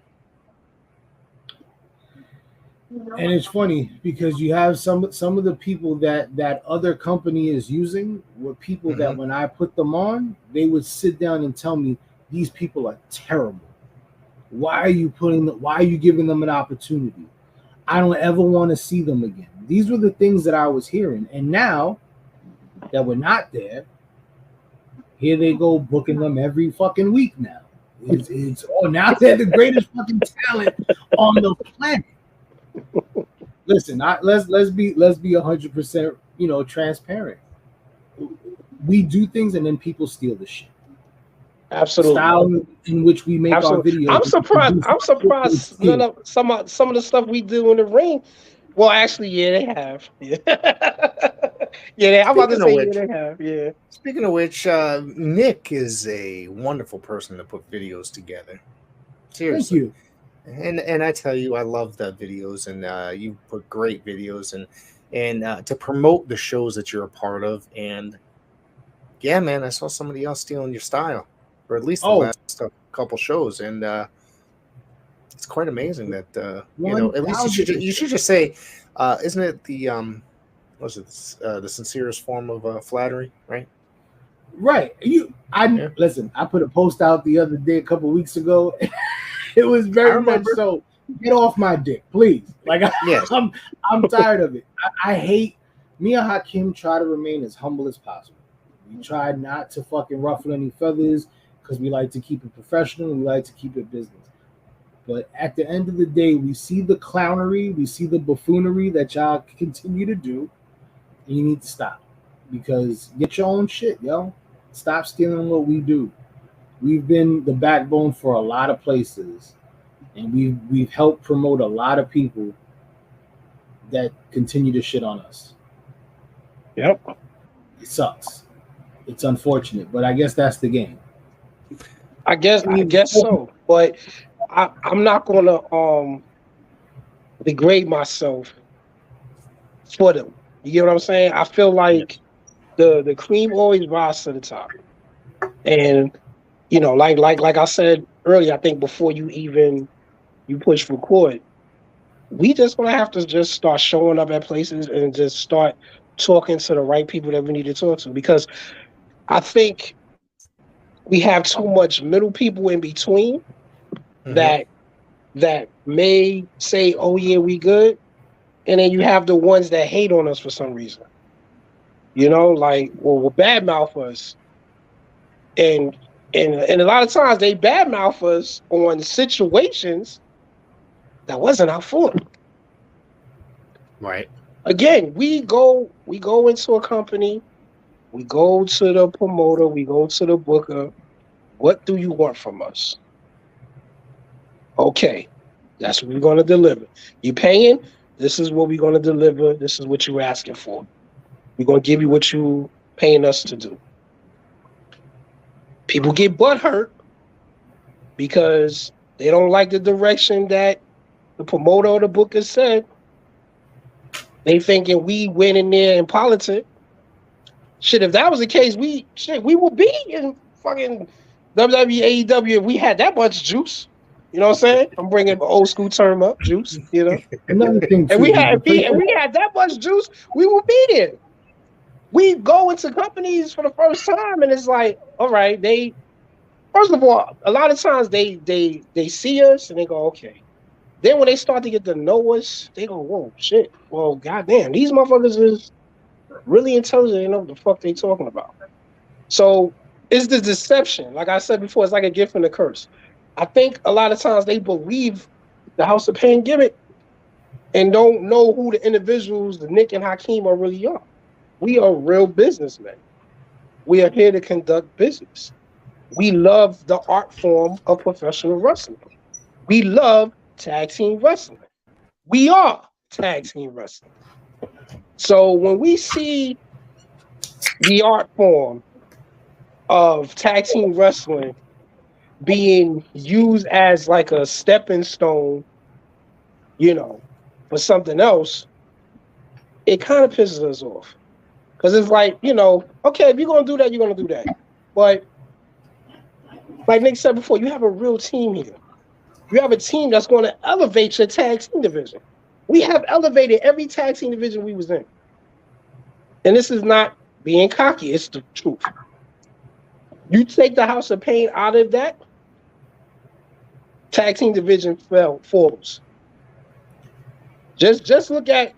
And it's funny because you have some of the people that other company is using were people that when I put them on, they would sit down and tell me these people are terrible. Why are you giving them an opportunity? I don't ever want to see them again. These were the things that I was hearing. And now that we're not there, here they go booking them every fucking week now. Now they're the greatest fucking talent on the planet. Listen, let's be 100% transparent. We do things and then people steal the shit. Absolutely. Style in which we make our videos. I'm surprised none of some of the stuff we do in the ring. Well, actually, yeah, they have. Yeah, I'm about to say they have. Yeah. Speaking of which, Nick is a wonderful person to put videos together. Seriously. Thank you. And I tell you, I love the videos, and you put great videos, and to promote the shows that you're a part of. And yeah, man, I saw somebody else stealing your style, or at least the last couple shows, and it's quite amazing that At least you should just say, isn't it the the sincerest form of flattery, right? Right. Listen. I put a post out the other day, a couple weeks ago. It was very much so. Get off my dick, please. Like I'm tired of it. I hate. Me and Hakim try to remain as humble as possible. We try not to fucking ruffle any feathers because we like to keep it professional and we like to keep it business. But at the end of the day, we see the clownery, we see the buffoonery that y'all continue to do, and you need to stop. Because get your own shit, yo. Stop stealing what we do. We've been the backbone for a lot of places, and we've helped promote a lot of people that continue to shit on us. Yep. It sucks. It's unfortunate, but I guess that's the game. I guess so. But I'm not gonna degrade myself for them. You get what I'm saying? I feel like the cream always rises to the top. And like I said earlier, I think before you push record, we just gonna have to just start showing up at places and just start talking to the right people that we need to talk to, because I think we have too much middle people in between that may say, "Oh yeah, we good," and then you have the ones that hate on us for some reason. Will badmouth us, and a lot of times they badmouth us on situations that wasn't our fault. Right. Again, we go into a company, we go to the promoter, we go to the booker. What do you want from us? Okay, that's what we're going to deliver. You paying? This is what we're going to deliver. This is what you're asking for. We're going to give you what you paying us to do. People get butthurt because they don't like the direction that the promoter or the booker said. They thinking we went in there in politics. Shit, if that was the case, we would be in fucking WWE, AEW if we had that much juice. You know what I'm saying? I'm bringing an old school term up, juice. Another thing, if we had that much juice, we would be there. We go into companies for the first time, and it's like, all right, they First of all, a lot of times they see us and they go, okay. Then when they start to get to know us, they go, whoa, shit. Well, goddamn, these motherfuckers is really intelligent. They know what the fuck they talking about. So it's the deception. Like I said before, it's like a gift and a curse. I think a lot of times they believe the House of Payne gimmick and don't know who the individuals, the Nick and Hakeem, are really are. We are real businessmen. We are here to conduct business. We love the art form of professional wrestling. We love tag team wrestling. We are tag team wrestling. So when we see the art form of tag team wrestling being used as like a stepping stone, for something else, it kind of pisses us off. Because it's like, okay, if you're going to do that, you're going to do that. But like Nick said before, you have a real team here. You have a team that's going to elevate your tag team division. We have elevated every tag team division we was in. And this is not being cocky. It's the truth. You take the House of Payne out of that, tag team division falls. Just look at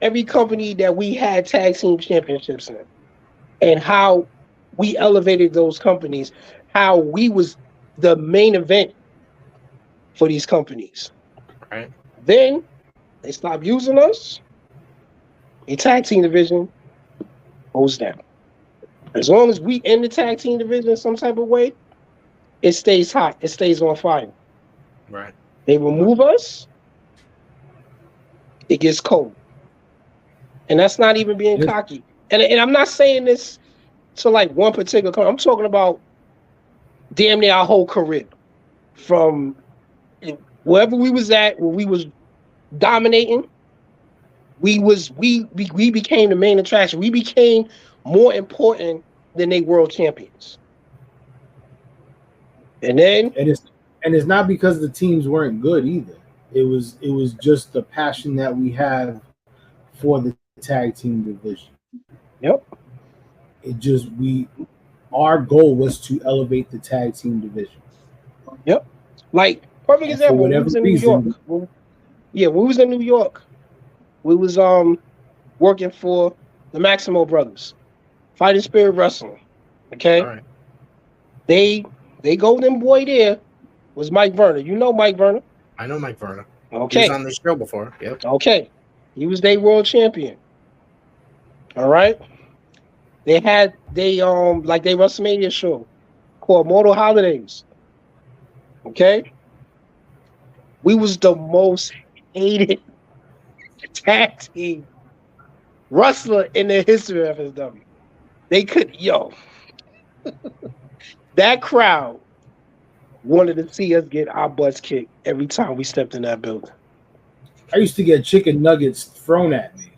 every company that we had tag team championships in and how we elevated those companies, how we was the main event for these companies. Right. Then they stop using us. The tag team division goes down. As long as we in the tag team division in some type of way, it stays hot. It stays on fire. Right. They remove us, it gets cold. And that's not even being cocky. And I'm not saying this to like one particular company. I'm talking about damn near our whole career. From wherever we was at, where we was dominating, we became the main attraction. We became more important than they world champions. And then it's not because the teams weren't good either. It was just the passion that we have for the tag team division. Yep. Our goal was to elevate the tag team division. Yep. Like perfect example, when we was in New York. When we was in New York, we was working for the Maximo Brothers, Fighting Spirit Wrestling. Okay. All right. They golden boy there was Mike Verner. You know Mike Verner? I know Mike Verner. Okay. He was on the show before. Yep. Okay. He was their world champion. All right. They like their WrestleMania show called Mortal Holidays. Okay. We was the most hated tag team wrestler in the history of FSW. They could, that crowd wanted to see us get our butts kicked every time we stepped in that building. I used to get chicken nuggets thrown at me.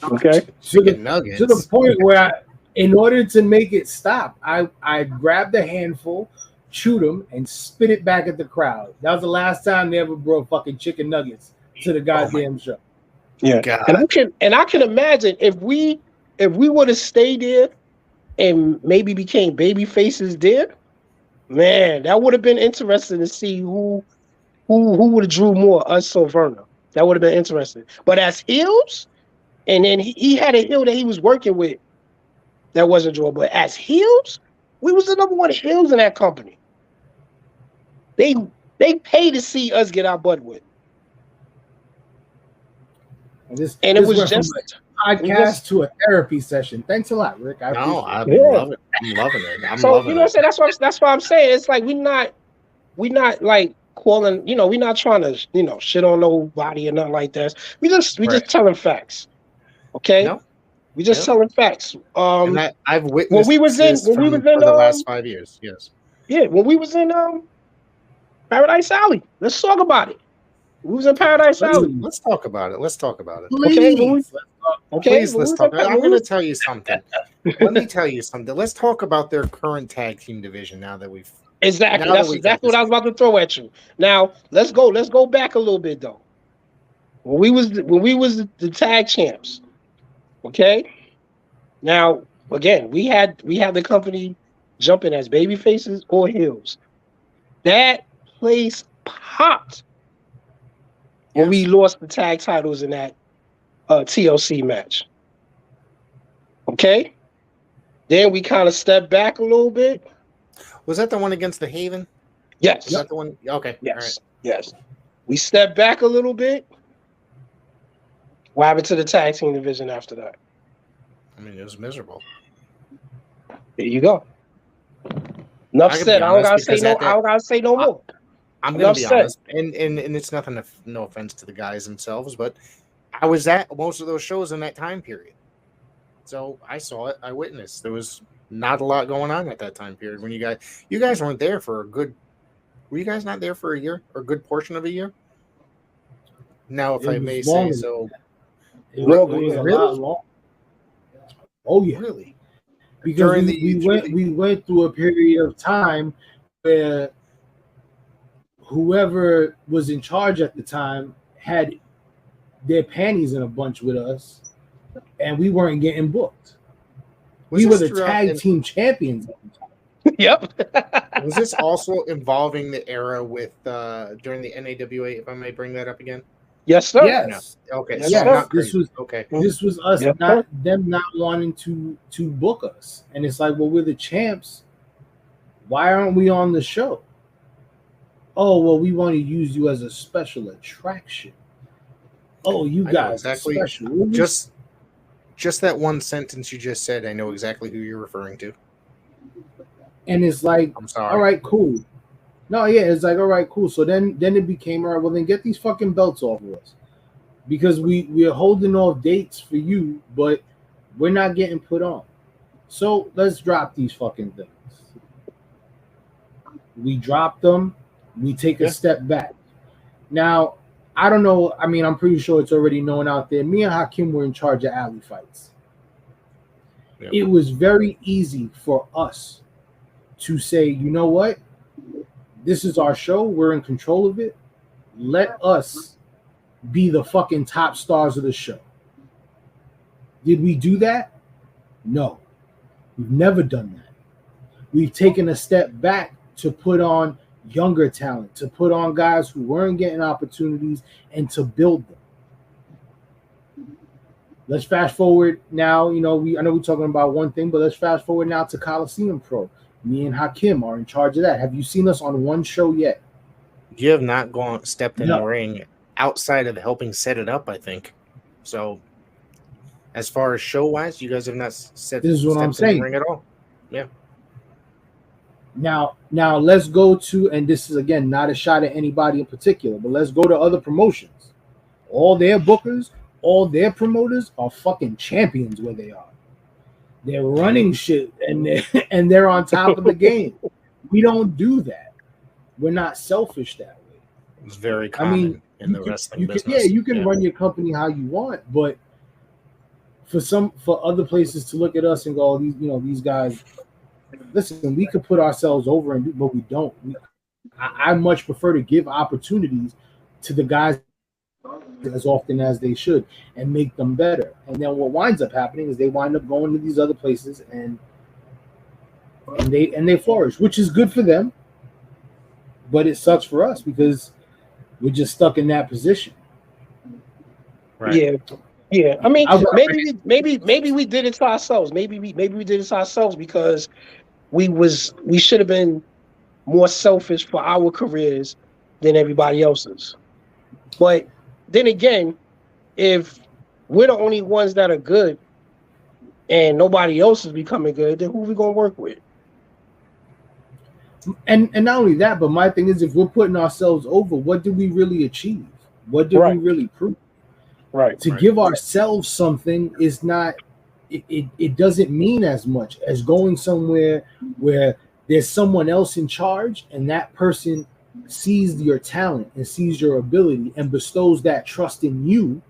Okay. Chicken nuggets. To the point where in order to make it stop, I grabbed a handful, chewed them, and spit it back at the crowd. That was the last time they ever brought fucking chicken nuggets to the goddamn show. Yeah. God. And I can imagine if we would have stayed there and maybe became baby faces there, man, that would have been interesting to see who would have drew more, us or Verna. That would have been interesting. But as heels, and then he had a heel that he was working with that wasn't draw. But as heels, we was the number one heels in that company. They pay to see us get our butt whipped. And it was just a podcast to a therapy session. Thanks a lot, Rick. I'm loving it. I'm loving it. What I'm saying? That's what I'm saying. It's like we're not like calling, we're not trying to, shit on nobody or nothing like that. We just telling facts. Okay? No. We just telling facts. And I've witnessed for the last 5 years. Yes. Yeah, when we was in Paradise Alley. Let's talk about it. We was in Paradise Alley. Let's talk about it. Please. Please, let's talk. I'm going to tell you something. Let me tell you something. Let's talk about their current tag team division now that we've exactly. That's exactly what I was about to throw at you. Now let's go back a little bit though. When we was the tag champs, okay. Now again, we had the company jumping as baby faces or heels. That place popped when we lost the tag titles in that TLC match. Okay? Then we kind of stepped back a little bit. Was that the one against the Haven? Yes. Was that the one? Okay. Yes. All right. Yes. We stepped back a little bit. What happened to the tag team division after that? I mean, it was miserable. There you go. Enough said. I don't gotta say no. I don't gotta say no more. I'm gonna be honest, and it's nothing. No offense to the guys themselves, but I was at most of those shows in that time period, so I saw it. I witnessed. There was not a lot going on at that time period when you guys weren't there for a good. Were you guys not there for a year or a good portion of a year? Now, if I may say so, it was a lot long. Oh yeah, really. Because we went through a period of time where whoever was in charge at the time had their panties in a bunch with us, and we weren't getting booked. We were the tag team champions at the time. Yep. Was this also involving the era with during the NAWA, if I may bring that up again? Yes, sir. Yes. No. Okay. Yes, sir. This was us not wanting to book us. And it's like, well, we're the champs. Why aren't we on the show? Oh, well, we want to use you as a special attraction. Oh, you guys exactly. Special. Just that one sentence you just said, I know exactly who you're referring to. And it's like, I'm sorry. All right, cool. No, yeah, it's like, all right, cool. So then it became, all right, well, then get these fucking belts off of us. Because we are holding off dates for you, but we're not getting put on. So let's drop these fucking things. We drop them. We take a step back. Now, I don't know. I mean, I'm pretty sure it's already known out there. Me and Hakim were in charge of alley fights. Yep. It was very easy for us to say, you know what? This is our show. We're in control of it. Let us be the fucking top stars of the show. Did we do that? No. We've never done that. We've taken a step back to put on younger talent, to put on guys who weren't getting opportunities and to build them. Let's fast forward now. I know we're talking about one thing, but let's fast forward now to Coliseum Pro. Me and Hakim are in charge of that. Have you seen us on one show yet? You have not stepped in the ring outside of helping set it up, I think. So, as far as show-wise, you guys have not stepped in the ring at all. Yeah. Now let's go to, and this is again not a shot at anybody in particular, but let's go to other promotions. All their bookers, all their promoters are fucking champions where they are. They're running shit and they're on top of the game. We don't do that. We're not selfish that way. It's very common in the wrestling business. You can run your company how you want, but for other places to look at us and go, these guys. Listen, we could put ourselves over but we don't. I much prefer to give opportunities to the guys as often as they should and make them better. And then what winds up happening is they wind up going to these other places and they flourish, which is good for them. But it sucks for us because we're just stuck in that position. Right. Yeah. I mean, maybe we did it to ourselves. Maybe we did it to ourselves because we should have been more selfish for our careers than everybody else's. But then again, if we're the only ones that are good and nobody else is becoming good, then who are we gonna work with? And not only that, but my thing is, if we're putting ourselves over, what did we really achieve? What did we really prove? Right. To give ourselves something is not. It doesn't mean as much as going somewhere where there's someone else in charge and that person sees your talent and sees your ability and bestows that trust in you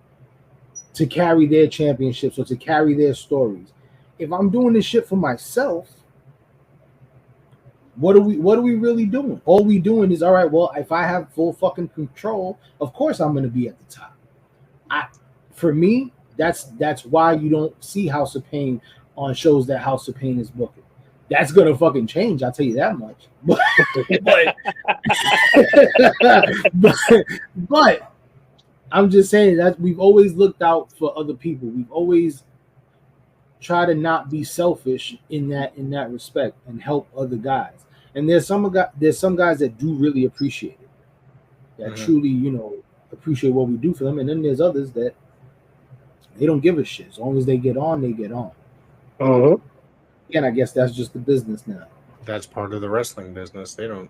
to carry their championships or to carry their stories. If I'm doing this shit for myself, what are we really doing? All we doing is, all right, well, if I have full fucking control, of course I'm going to be at the top. For me, that's why you don't see House of Pain on shows that House of Pain is booking. That's gonna fucking change. I'll tell you that much. But I'm just saying that we've always looked out for other people. We've always tried to not be selfish in that respect and help other guys. And there's some guys that do really appreciate it, that truly, appreciate what we do for them. And then there's others that they don't give a shit. As long as they get on, they get on. Again, I guess that's just the business now. That's part of the wrestling business. They don't,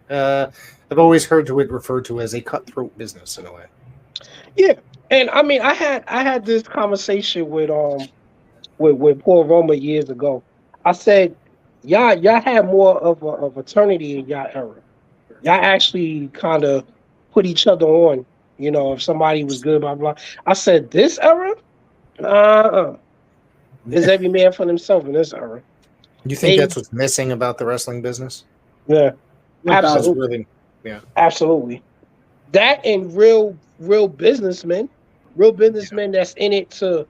I've always heard it referred to as a cutthroat business in a way. Yeah, and I mean, I had this conversation with Paul Roma years ago. I said, y'all had more of eternity in y'all era. Y'all actually kind of put each other on. If somebody was good, blah blah. I said, this era, is every man for himself in this era. You think that's what's missing about the wrestling business? Yeah, absolutely. Yeah, absolutely. That and real businessmen that's in it to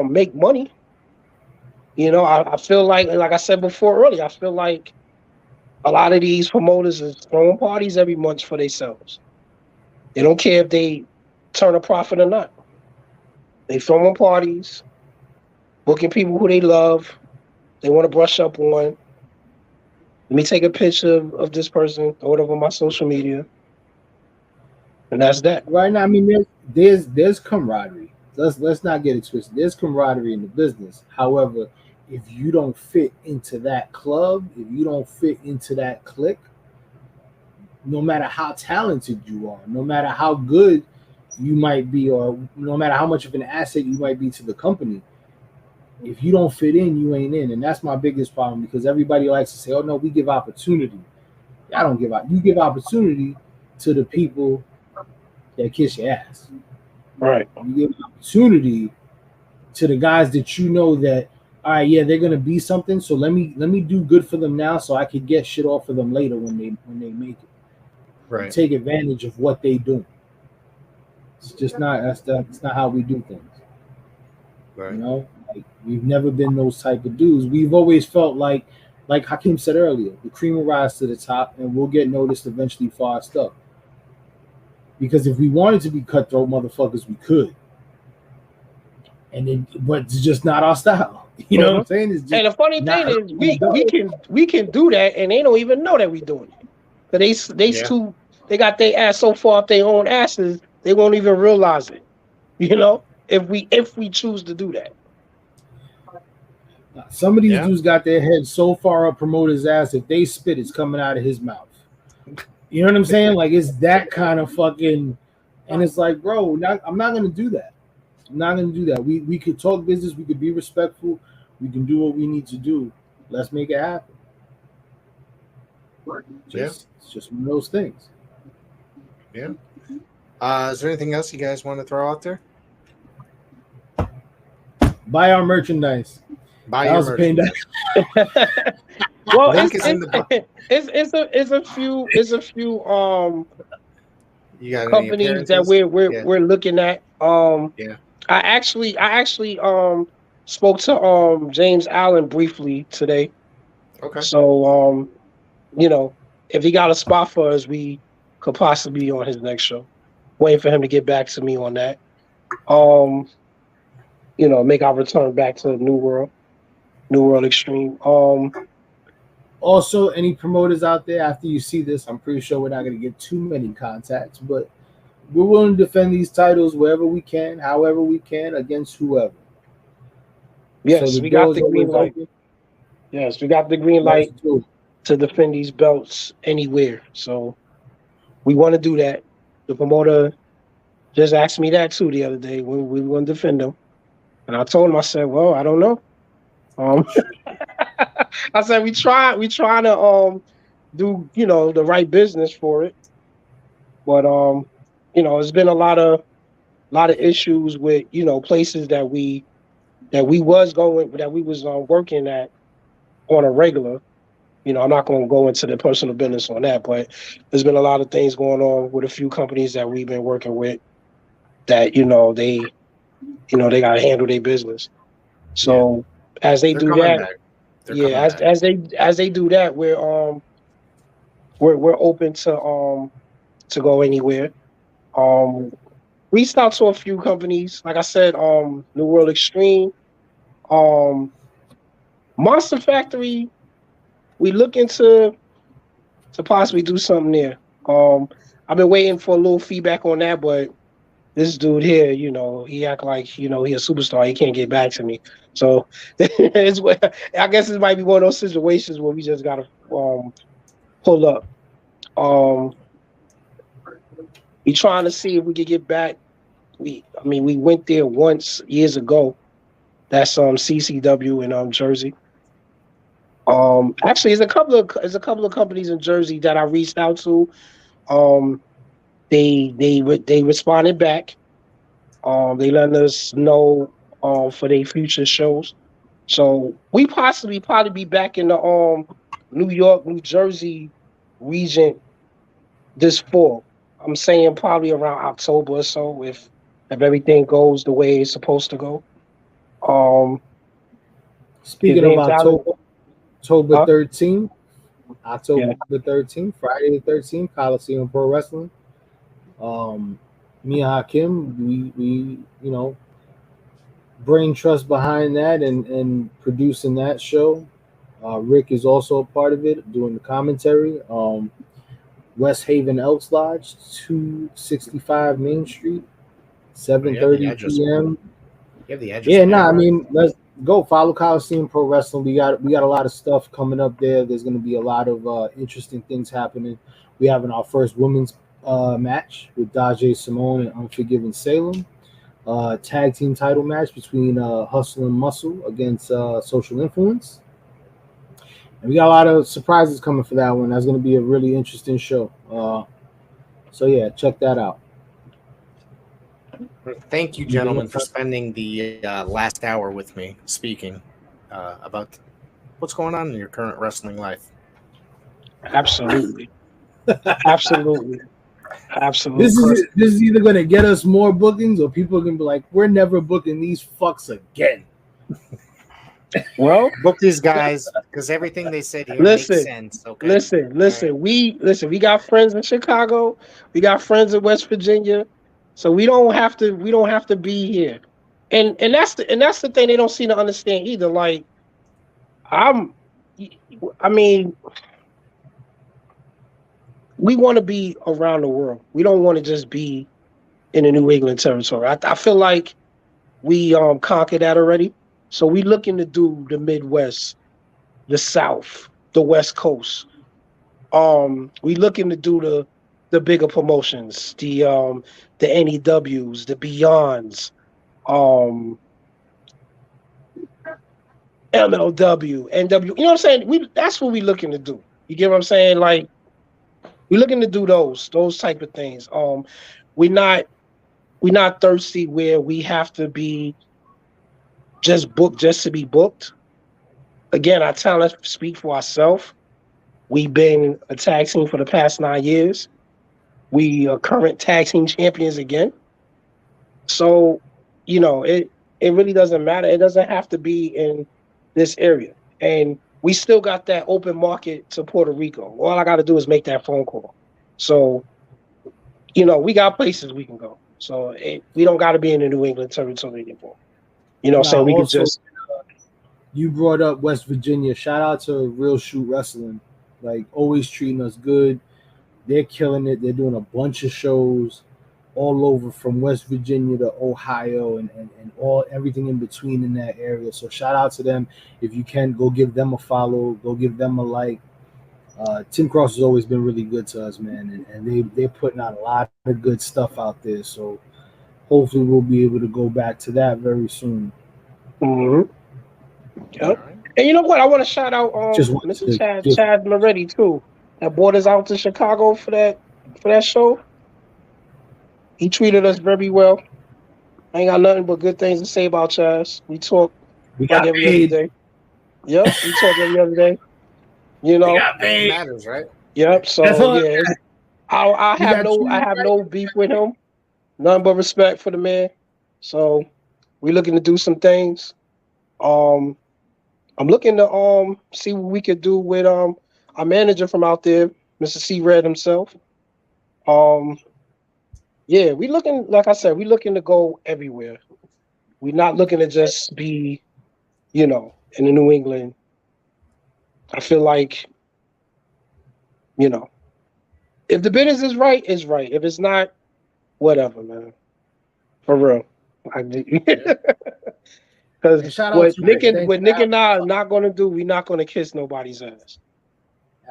make money. I feel like I said before earlier, I feel like a lot of these promoters are throwing parties every month for themselves. They don't care if they turn a profit or not. They throwing parties, booking people who they love, they want to brush up on. Let me take a picture of this person, throw it over my social media. And that's that. Right now, I mean, there's camaraderie. Let's not get it twisted. There's camaraderie in the business. However, if you don't fit into that club, if you don't fit into that clique, no matter how talented you are, no matter how good you might be, or no matter how much of an asset you might be to the company, if you don't fit in, you ain't in. And that's my biggest problem, because everybody likes to say, oh no, we give opportunity. I don't give out. You give opportunity to the people that kiss your ass. Right. You give opportunity to the guys that you know that, all right, yeah, they're gonna be something. So let me do good for them now, so I can get shit off of them later when they make it. Right. Take advantage of what they do. It's just not that's not how we do things. Right. Like, we've never been those type of dudes. We've always felt like Hakeem said earlier, the cream will rise to the top, and we'll get noticed eventually for our stuff. Because if we wanted to be cutthroat motherfuckers, we could. But it's just not our style. You know what I'm saying? It's just, and the funny thing is, we can do that, and they don't even know that we're doing it. But they got their ass so far up their own asses, they won't even realize it. If we choose to do that. Some of these dudes got their head so far up promoters' ass, if they spit, it's coming out of his mouth. You know what I'm saying? Like, it's that kind of fucking, and it's like, bro, I'm not gonna do that. I'm not gonna do that. We could talk business, we could be respectful, we can do what we need to do. Let's make it happen. It's just one of those things. Yeah. Is there anything else you guys want to throw out there? Buy our merchandise. Buy your merchandise. Well, it's a few companies that we're looking at. I actually spoke to James Allen briefly today. Okay. So if he got a spot for us, we could possibly be on his next show. Waiting for him to get back to me on that. Make our return back to New World Extreme. Also, any promoters out there, after you see this, I'm pretty sure we're not going to get too many contacts, but we're willing to defend these titles wherever we can, however we can, against whoever. Yes, so we got the green light. Yes, we got the green light to defend these belts anywhere. So we want to do that. The promoter just asked me that too the other day when we want to defend them. And I told him, I said, well, I don't know. I said we trying to do the right business for it, but it's been a lot of issues with places that we was working at on a regular. I'm not going to go into the personal business on that, but there's been a lot of things going on with a few companies that we've been working with that they got to handle their business. So as they do that. as they do that, we're open to go anywhere. Reached out to a few companies, like I said, New World Extreme, Monster Factory. We looking to possibly do something there. I've been waiting for a little feedback on that, but this dude here, he act like, he a superstar. He can't get back to me. So I guess it might be one of those situations where we just gotta pull up. We trying to see if we could get back. We went there once years ago. That's CCW in Jersey. Actually, there's a couple of companies in Jersey that I reached out to. They responded back. They letting us know for their future shows. So we probably be back in the New York, New Jersey region this fall. I'm saying probably around October or so if everything goes the way it's supposed to go. Speaking of October 13th, October the 13th, Friday the 13th, Coliseum Pro Wrestling. Me and Hakim, we brain trust behind that and producing that show. Rick is also a part of it, doing the commentary. West Haven Elks Lodge, 265 Main Street, 7:30 p.m. You have the address. Yeah, let's go follow Coliseum Pro Wrestling. We got a lot of stuff coming up there. There's going to be a lot of interesting things happening. We having our first women's match with Daje Simone and Unforgiven Salem. Tag team title match between Hustle and Muscle against Social Influence. And we got a lot of surprises coming for that one. That's going to be a really interesting show. So yeah, check that out. Thank you, gentlemen, for spending the last hour with me speaking about what's going on in your current wrestling life. Absolutely. Absolutely. This is either going to get us more bookings or people are going to be like, we're never booking these fucks again. Well, book these guys because everything they said here makes sense. Okay. Listen. Right. We got friends in Chicago. We got friends in West Virginia. So we don't have to be here. And that's the thing they don't seem to understand either. Like we want to be around the world. We don't want to just be in the New England territory. I feel like we conquered that already. So we looking to do the Midwest, the South, the West Coast. We looking to do the bigger promotions, the NEWs, the Beyonds, MLW, NW. You know what I'm saying? That's what we looking to do. You get what I'm saying? Like we looking to do those type of things. We're not thirsty where we have to be just booked just to be booked. Again, our talent speak for ourselves. We've been a tag team for the past 9 years. We are current tag team champions again. So, it really doesn't matter. It doesn't have to be in this area. And we still got that open market to Puerto Rico. All I got to do is make that phone call. So, we got places we can go. So we don't got to be in the New England territory anymore. So we could just. You brought up West Virginia. Shout out to Real Shoot Wrestling. Like always treating us good. They're killing it. They're doing a bunch of shows all over from West Virginia to Ohio and everything in between in that area. So shout out to them. If you can, go give them a follow. Go give them a like. Tim Cross has always been really good to us, man. And they're putting out a lot of good stuff out there. So hopefully we'll be able to go back to that very soon. Mm-hmm. Yep. And you know what? I want to shout out Mr. Chad Moretti too. That brought us out to Chicago for that show. He treated us very well. I ain't got nothing but good things to say about Chaz. We talk every other day. Yep, we talk every other day. We got paid. Matters, right? Yep. So yeah, I have no beef with him. None but respect for the man. So we're looking to do some things. I'm looking to see what we could do with our manager from out there, Mr. C Red himself. Yeah, we looking, like I said, we looking to go everywhere. We're not looking to just be, in the New England. I feel like, if the business is right, it's right. If it's not, whatever, man. For real. Because what Nick and I are not going to do, we're not going to kiss nobody's ass.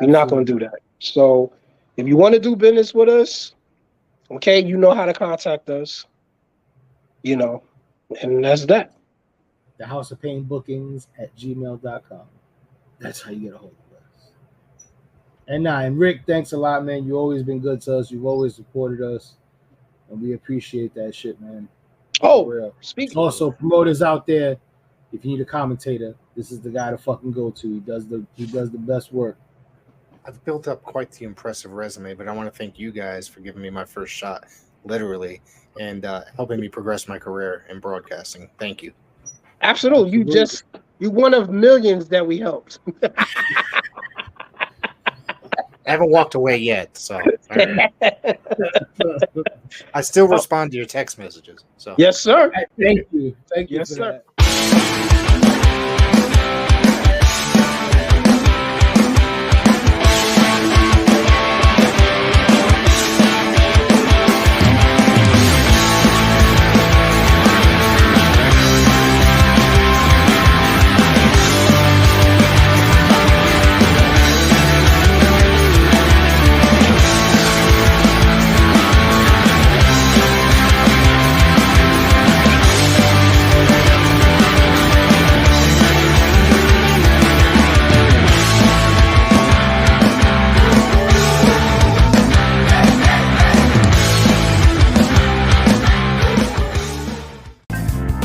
We're not going to do that. So if you want to do business with us, okay, you know how to contact us, and that's that. The House of Payne bookings at gmail.com. That's how you get a hold of us. And Rick, thanks a lot, man. You've always been good to us. You've always supported us. And we appreciate that shit, man. Oh, speaking. Also, promoters out there, if you need a commentator, this is the guy to fucking go to. He does the best work. I've built up quite the impressive resume, but I want to thank you guys for giving me my first shot, literally, and helping me progress my career in broadcasting. Thank you. Absolutely. You're one of millions that we helped. I haven't walked away yet, so I still respond to your text messages. So yes, sir. Thank you. Thank you. Yes, sir.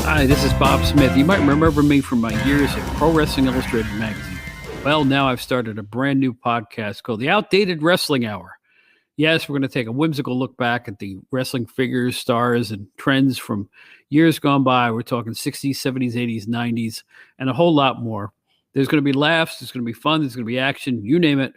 Hi, this is Bob Smith. You might remember me from my years at Pro Wrestling Illustrated magazine. Well, now I've started a brand new podcast called The Outdated Wrestling Hour. Yes, we're going to take a whimsical look back at the wrestling figures, stars, and trends from years gone by. We're talking 60s, 70s, 80s, 90s, and a whole lot more. There's going to be laughs, there's going to be fun, there's going to be action, you name it.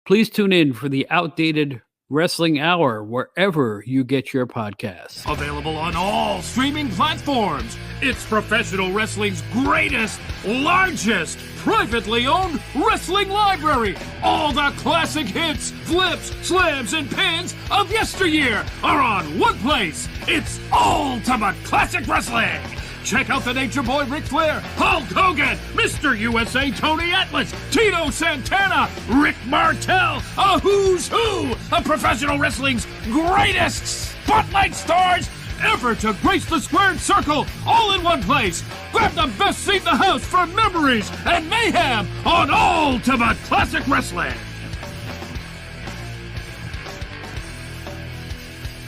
Please tune in for The Outdated Wrestling Hour, wherever you get your podcasts. Available on all streaming platforms. It's professional wrestling's greatest, largest, privately owned wrestling library. All the classic hits, flips, slams, and pins of yesteryear are on one place. It's Ultimate Classic Wrestling. Check out the Nature Boy Ric Flair, Hulk Hogan, Mr. USA Tony Atlas, Tito Santana, Rick Martel, a who's who of professional wrestling's greatest spotlight stars ever to grace the squared circle, all in one place. Grab the best seat in the house for memories and mayhem on Ultimate Classic Wrestling.